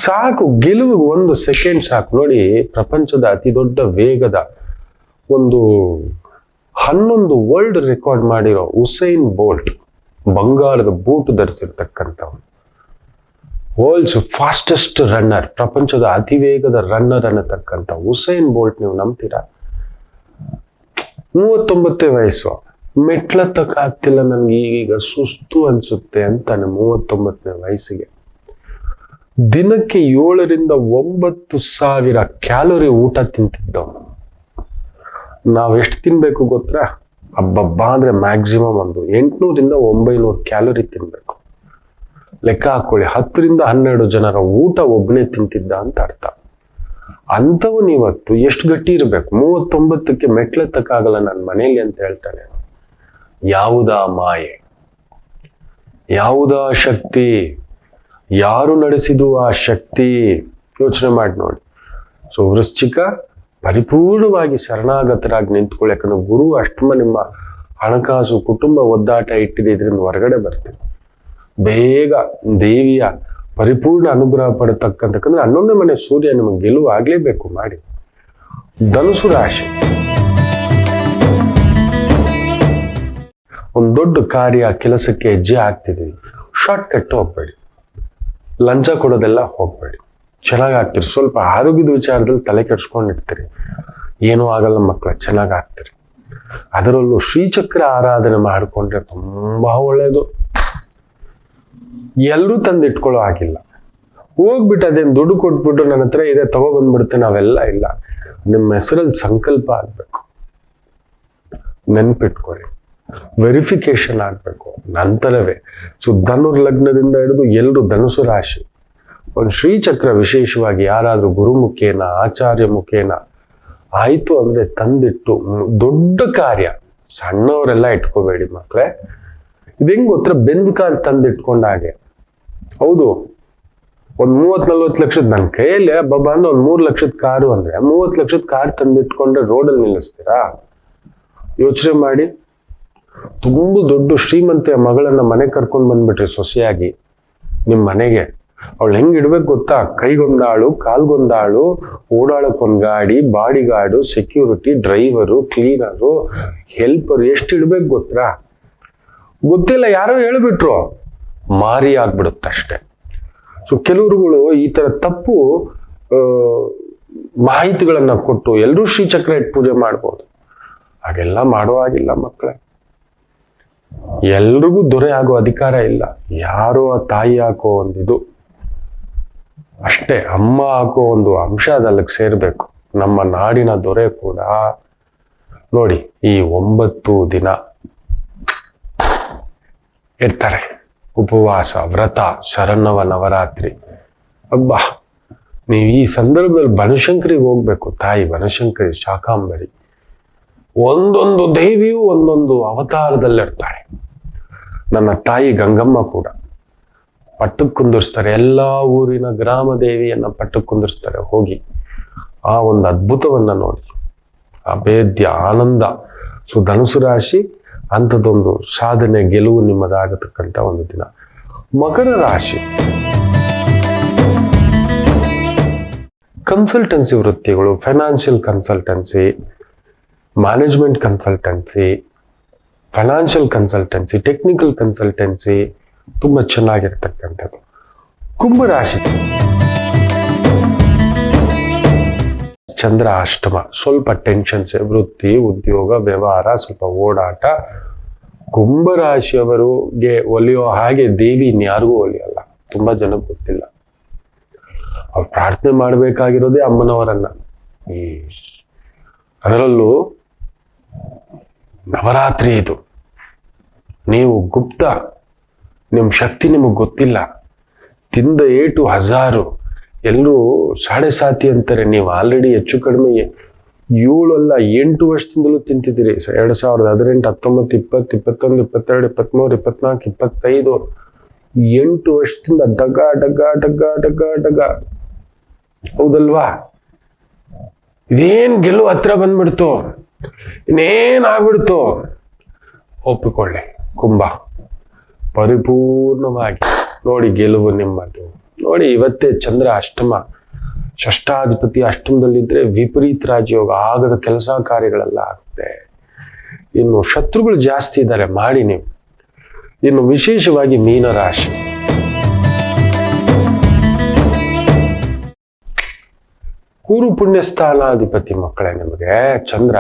ಸಾಕು. ಗೆಲುವಿಗೆ 1 ಸೆಕೆಂಡ್ ಸಾಕು. ನೋಡಿ, ಪ್ರಪಂಚದ ಅತಿ ದೊಡ್ಡ ವೇಗದ 11 ವರ್ಲ್ಡ್ ರೆಕಾರ್ಡ್ ಮಾಡಿರೋ ಉಸೈನ್ ಬೋಲ್ಟ್, ಬಂಗಾರದ ಬೂಟು ಧರಿಸಿರ್ತಕ್ಕಂಥವ್ರು, ವರ್ಲ್ಡ್ಸ್ ಫಾಸ್ಟೆಸ್ಟ್ ರನ್ನರ್, ಪ್ರಪಂಚದ ಅತಿ ವೇಗದ ರನ್ನರ್ ಅನ್ನತಕ್ಕಂಥ ಉಸೈನ್ ಬೋಲ್ಟ್ ನೀವು ನಂಬ್ತೀರಾ? 39 ವಯಸ್ಸು, ಮೆಟ್ಲತ್ತಕ್ಕೆ ಆಗ್ತಿಲ್ಲ ನನ್ಗೆ, ಈಗ ಸುಸ್ತು ಅನ್ಸುತ್ತೆ ಅಂತಾನೆ. 39ನೇ ವಯಸ್ಸಿಗೆ ದಿನಕ್ಕೆ 7ರಿಂದ 9,000 ಕ್ಯಾಲೋರಿ ಊಟ ತಿಂತಿದ್ದವನು. ನಾವು ಎಷ್ಟು ತಿನ್ಬೇಕು ಗೊತ್ತಾ? ಹಬ್ಬಬ್ಬಾ ಅಂದ್ರೆ ಮ್ಯಾಕ್ಸಿಮಮ್ 800ರಿಂದ 900 ಕ್ಯಾಲೋರಿ ತಿನ್ಬೇಕು. ಲೆಕ್ಕ ಹಾಕೊಳ್ಳಿ, 10ರಿಂದ 12 ಜನರ ಊಟ ಒಬ್ಬನೇ ತಿಂತಿದ್ದ ಅಂತ ಅರ್ಥ. ಅಂಥವನು ಇವತ್ತು ಎಷ್ಟು ಗಟ್ಟಿ ಇರಬೇಕು? 39ಕ್ಕೆ ಮೆಟ್ಲೆತ್ತಕ್ಕಾಗಲ್ಲ ನನ್ನ ಮನೆಯಲ್ಲಿ ಅಂತ ಹೇಳ್ತಾನೆ. ಯಾವುದಾ ಮಾಯೆ, ಯಾವುದಾ ಶಕ್ತಿ, ಯಾರು ನಡೆಸಿದು ಆ ಶಕ್ತಿ? ಯೋಚನೆ ಮಾಡಿ ನೋಡಿ. ಸೊ ವೃಶ್ಚಿಕ, ಪರಿಪೂರ್ಣವಾಗಿ ಶರಣಾಗತರಾಗಿ ನಿಂತ್ಕೊಳ್ಳಿ. ಯಾಕಂದ್ರೆ ಗುರು ಅಷ್ಟಮ ನಿಮ್ಮ ಹಣಕಾಸು, ಕುಟುಂಬ ಒದ್ದಾಟ ಇಟ್ಟಿದೆ, ಇದರಿಂದ ಹೊರಗಡೆ ಬರ್ತೀರಿ. ಬೇಗ ದೇವಿಯ ಪರಿಪೂರ್ಣ ಅನುಗ್ರಹ ಪಡತಕ್ಕಂತಕ್ಕಂದ್ರೆ 11ನೇ ಮನೆ ಸೂರ್ಯ ನಿಮಗೆ ಗೆಲುವು ಆಗ್ಲೇಬೇಕು. ಮಾಡಿ. ಧನುಸು ರಾಶಿ, ಒಂದು ದೊಡ್ಡ ಕಾರ್ಯ ಕೆಲಸಕ್ಕೆ ಹೆಜ್ಜೆ ಆಗ್ತಿದ್ದೀವಿ, ಶಾರ್ಟ್ ಕಟ್ ಹೋಗ್ಬೇಡಿ, ಲಂಚ ಕೊಡೋದೆಲ್ಲ ಹೋಗ್ಬೇಡಿ, ಚೆನ್ನಾಗಾಗ್ತೀರಿ. ಸ್ವಲ್ಪ ಆರೋಗ್ಯದ ವಿಚಾರದಲ್ಲಿ ತಲೆ ಕೆಡ್ಸ್ಕೊಂಡಿರ್ತೀರಿ, ಏನೂ ಆಗಲ್ಲ ಮಕ್ಕಳ, ಚೆನ್ನಾಗಾಗ್ತೀರಿ. ಅದರಲ್ಲೂ ಶ್ರೀಚಕ್ರ ಆರಾಧನೆ ಮಾಡಿಕೊಂಡ್ರೆ ತುಂಬಾ ಒಳ್ಳೆಯದು. ಎಲ್ಲರೂ ತಂದು ಇಟ್ಕೊಳ್ಳೋ ಆಗಿಲ್ಲ. ಹೋಗ್ಬಿಟ್ಟು ಅದೇನು ದುಡ್ಡು ಕೊಟ್ಬಿಟ್ಟು ನನ್ನ ಹತ್ರ ಇದೆ ತಗೊಬಂದ್ಬಿಡ್ತೇನೆ, ನಾವೆಲ್ಲ ಇಲ್ಲ. ನಿಮ್ಮ ಹೆಸರಲ್ಲಿ ಸಂಕಲ್ಪ ಆಗ್ಬೇಕು, ನೆನ್ಪಿಟ್ಕೊಳ್ಳಿ. ವೆರಿಫಿಕೇಶನ್ ಆಗ್ಬೇಕು ನಂತರವೇ. ಸೊ ಧನುರ್ ಲಗ್ನದಿಂದ ಹಿಡಿದು ಎಲ್ಲರೂ ಧನುಸು ರಾಶಿ ಒಂದು ಶ್ರೀಚಕ್ರ, ವಿಶೇಷವಾಗಿ ಯಾರಾದ್ರೂ ಗುರು ಮುಖೇನ, ಆಚಾರ್ಯ ಮುಖೇನ ಆಯ್ತು ಅಂದ್ರೆ ತಂದಿಟ್ಟು ದೊಡ್ಡ ಕಾರ್ಯ. ಸಣ್ಣವರೆಲ್ಲ ಇಟ್ಕೋಬೇಡಿ ಮಕ್ಕಳೇ. ಇದು ಹೆಂಗ್ ಗೊತ್ತರ? ಬೆಂಜ್ ಕಾರ್ ತಂದಿಟ್ಕೊಂಡ ಹಾಗೆ. ಹೌದು, ಒಂದ್ 30-40 ಲಕ್ಷದ ನನ್ನ ಕೈಯಲ್ಲಿ ಹಬ್ಬ ಅಂದ್ರೆ 3 ಲಕ್ಷದ ಕಾರು ಅಂದ್ರೆ 30 ಲಕ್ಷದ ಕಾರ್ ತಂದಿಟ್ಕೊಂಡ್ರೆ ರೋಡಲ್ಲಿ ನಿಲ್ಲಿಸ್ತೀರಾ? ಯೋಚನೆ ಮಾಡಿ. ತುಂಬ ದೊಡ್ಡ ಶ್ರೀಮಂತಿಯ ಮಗಳನ್ನ ಮನೆ ಕರ್ಕೊಂಡು ಬಂದ್ಬಿಟ್ರಿ ಸೊಸೆಯಾಗಿ ನಿಮ್ ಮನೆಗೆ. ಅವಳು ಹೆಂಗ್ ಇಡ್ಬೇಕು ಗೊತ್ತಾ? ಕೈಗೊಂದಾಳು, ಕಾಲ್ಗೊಂದಾಳು, ಓಡಾಡಕ್ಕೊಂದ್ ಗಾಡಿ, body guard, security, driver, cleaner, helper, ಎಷ್ಟು ಇಡ್ಬೇಕು ಗೊತ್ತಾ? ಗೊತ್ತಿಲ್ಲ, ಯಾರೋ ಹೇಳ್ಬಿಟ್ರು, ಮಾರಿ ಆಗ್ಬಿಡುತ್ತಷ್ಟೆ. ಸೊ ಕೆಲವರುಗಳು ಈ ತರ ತಪ್ಪು ಮಾಹಿತಿಗಳನ್ನ ಕೊಟ್ಟು ಎಲ್ಲರೂ ಶ್ರೀಚಕ್ರ ಇಟ್ಟು ಪೂಜೆ ಮಾಡ್ಬೋದು. ಹಾಗೆಲ್ಲ ಮಾಡೋ ಆಗಿಲ್ಲ ಮಕ್ಕಳೇ. ಎಲ್ರಿಗೂ ದೊರೆ ಆಗೋ ಅಧಿಕಾರ ಇಲ್ಲ. ಯಾರೋ ಆ ತಾಯಿ ಹಾಕೋ ಒಂದಿದು ಅಷ್ಟೇ, ಅಮ್ಮ ಹಾಕೋ ಒಂದು ಅಂಶ ಅದಲ್ಲಿಗೆ ಸೇರ್ಬೇಕು. ನಮ್ಮ ನಾಡಿನ ದೊರೆ ಕೂಡ ನೋಡಿ ಈ 9 ದಿನ ಇರ್ತಾರೆ. ಉಪವಾಸ, ವ್ರತ, ಶರನ್ನವ ನವರಾತ್ರಿ. ಅಬ್ಬಾ, ನೀವು ಈ ಸಂದರ್ಭದಲ್ಲಿ ಬನಶಂಕರಿಗೆ ಹೋಗ್ಬೇಕು. ತಾಯಿ ಬನಶಂಕರಿ, ಶಾಕಾಂಬರಿ, ಒಂದೊಂದು ದೇವಿಯೂ ಒಂದೊಂದು ಅವತಾರದಲ್ಲಿರ್ತಾಳೆ. ನನ್ನ ತಾಯಿ ಗಂಗಮ್ಮ ಕೂಡ ಪಟ್ಟಕ್ಕೆ ಕುಂದಿರ್ಸ್ತಾರೆ. ಎಲ್ಲ ಊರಿನ ಗ್ರಾಮ ದೇವಿಯನ್ನ ಪಟ್ಟಕ್ಕೆ ಕುಂದಿರ್ಸ್ತಾರೆ. ಹೋಗಿ ಆ ಒಂದು ಅದ್ಭುತವನ್ನ ನೋಡಿ, ಅಭೇದ್ಯ ಆನಂದ. ಸೊ ಧನುಸು ರಾಶಿ ಅಂಥದ್ದೊಂದು ಸಾಧನೆ, ಗೆಲುವು ನಿಮ್ಮದಾಗತಕ್ಕಂಥ ಒಂದು ದಿನ. ಮಕರ ರಾಶಿ, ಕನ್ಸಲ್ಟೆನ್ಸಿ ವೃತ್ತಿಗಳು, financial consultancy, management consultancy, financial consultancy, technical consultancy ತುಂಬ ಚೆನ್ನಾಗಿರ್ತಕ್ಕಂಥದ್ದು. ಕುಂಭರಾಶಿ, ಚಂದ್ರ ಅಷ್ಟಮ, ಸ್ವಲ್ಪ ಟೆನ್ಷನ್ಸ್, ವೃತ್ತಿ, ಉದ್ಯೋಗ, ವ್ಯವಹಾರ, ಸ್ವಲ್ಪ ಓಡಾಟ. ಕುಂಭರಾಶಿಯವರಿಗೆ ಒಲಿಯೋ ಹಾಗೆ ದೇವಿ ಇನ್ಯಾರಿಗೂ ಒಲಿಯಲ್ಲ. ತುಂಬಾ ಜನಕ್ಕೆ ಗೊತ್ತಿಲ್ಲ. ಅವ್ರು ಪ್ರಾರ್ಥನೆ ಮಾಡಬೇಕಾಗಿರೋದೇ ಅಮ್ಮನವರನ್ನ. ಈ ಅದರಲ್ಲೂ ನವರಾತ್ರಿ ಇದು. ನೀವು ಗುಪ್ತ, ನಿಮ್ಮ ಶಕ್ತಿ ನಿಮಗೆ ಗೊತ್ತಿಲ್ಲ. ತಿಂದ ಏಟು 1000, ಎಲ್ಲರೂ 7.5 ಅಂತಾರೆ. ನೀವು ಆಲ್ರೆಡಿ ಹೆಚ್ಚು ಕಡಿಮೆ 7 ಅಲ್ಲ 8 ವರ್ಷದಿಂದಲೂ ತಿಂತಿದ್ದೀರಿ. 2018, 19, 20, 21, 22, 23, 24, 25, 8 ವರ್ಷದಿಂದ ಡಗ ಡಗ ಡಗ ಡಗ ಡಗ. ಹೌದಲ್ವಾ? ಇದೇನ್ ಗೆಲುವು ಹತ್ರ ಬಂದ್ಬಿಡ್ತು, ಇನ್ನೇನ್ ಆಗ್ಬಿಡ್ತು. ಒಪ್ಪಿಕೊಳ್ಳಿ, ಕುಂಭ ಪರಿಪೂರ್ಣವಾಗಿ ನೋಡಿ ಗೆಲುವು ನಿಮ್ಮದು. ನೋಡಿ, ಇವತ್ತೇ ಚಂದ್ರ ಅಷ್ಟಮ, ಷಷ್ಠಾಧಿಪತಿ ಅಷ್ಟಮದಲ್ಲಿದ್ರೆ ವಿಪರೀತ ರಾಜಯೋಗ, ಆಗದ ಕೆಲಸ ಕಾರ್ಯಗಳೆಲ್ಲ ಆಗುತ್ತೆ. ಇನ್ನು ಶತ್ರುಗಳು ಜಾಸ್ತಿ ಇದ್ದಾರೆ, ಮಾಡಿ ನೀವು. ಇನ್ನು ವಿಶೇಷವಾಗಿ ಮೀನರಾಶಿ, ಕೂರು ಪುಣ್ಯಸ್ಥಾನಾಧಿಪತಿ ಮಕ್ಕಳೇ. ನಿಮಗೆ ಚಂದ್ರ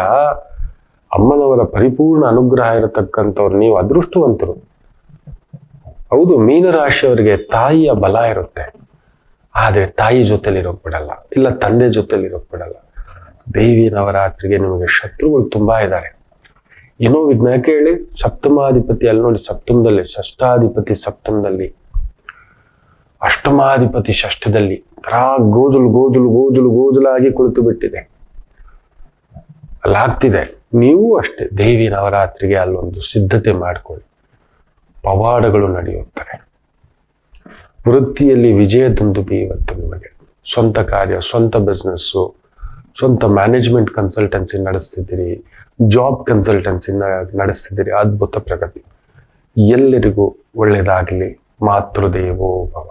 ಅಮ್ಮನವರ ಪರಿಪೂರ್ಣ ಅನುಗ್ರಹ ಇರತಕ್ಕಂಥವ್ರು, ನೀವು ಅದೃಷ್ಟವಂತರು. ಹೌದು, ಮೀನರಾಶಿಯವರಿಗೆ ತಾಯಿಯ ಬಲ ಇರುತ್ತೆ, ಆದರೆ ತಾಯಿ ಜೊತೆಲಿ ಇರೋಕ್ ಬಿಡಲ್ಲ, ಇಲ್ಲ ತಂದೆ ಜೊತೆಲಿ ಇರೋಕ್ ಬಿಡಲ್ಲ. ದೇವಿ ನವರಾತ್ರಿಗೆ ನಿಮಗೆ ಶತ್ರುಗಳು ತುಂಬಾ ಇದ್ದಾರೆ. ಏನೋ ವಿಘ್ನ ಕೇಳಿ. ಸಪ್ತಮಾಧಿಪತಿ ಅಲ್ಲಿ ನೋಡಿ, ಸಪ್ತಮದಲ್ಲಿ, ಷಷ್ಠಾಧಿಪತಿ ಸಪ್ತಮದಲ್ಲಿ, ಅಷ್ಟಮಾಧಿಪತಿ ಷಷ್ಠದಲ್ಲಿ. ಗೋಜಲು ಗೋಜಲು ಗೋಜಲು ಗೋಜಲಾಗಿ ಕುಳಿತು ಬಿಟ್ಟಿದೆ, ಅಲ್ಲಾಗ್ತಿದೆ. ನೀವು ಅಷ್ಟೇ ದೇವಿ ನವರಾತ್ರಿಗೆ ಅಲ್ಲೊಂದು ಸಿದ್ಧತೆ ಮಾಡ್ಕೊಳ್ಳಿ. ಪವಾಡಗಳು ನಡೆಯುತ್ತಾರೆ. ವೃತ್ತಿಯಲ್ಲಿ ವಿಜಯದುಂದುಬಿ ಇವತ್ತು ನಿಮಗೆ. ಸ್ವಂತ ಕಾರ್ಯ, ಸ್ವಂತ ಬಿಸ್ನೆಸ್ಸು, ಸ್ವಂತ ಮ್ಯಾನೇಜ್ಮೆಂಟ್ ಕನ್ಸಲ್ಟೆನ್ಸಿ ನಡೆಸ್ತಿದ್ದೀರಿ, ಜಾಬ್ ಕನ್ಸಲ್ಟೆನ್ಸಿ ನಡೆಸ್ತಿದ್ದೀರಿ. ಅದ್ಭುತ ಪ್ರಗತಿ. ಎಲ್ಲರಿಗೂ ಒಳ್ಳೆಯದಾಗಲಿ. ಮಾತೃದೇವೋ ಭವ.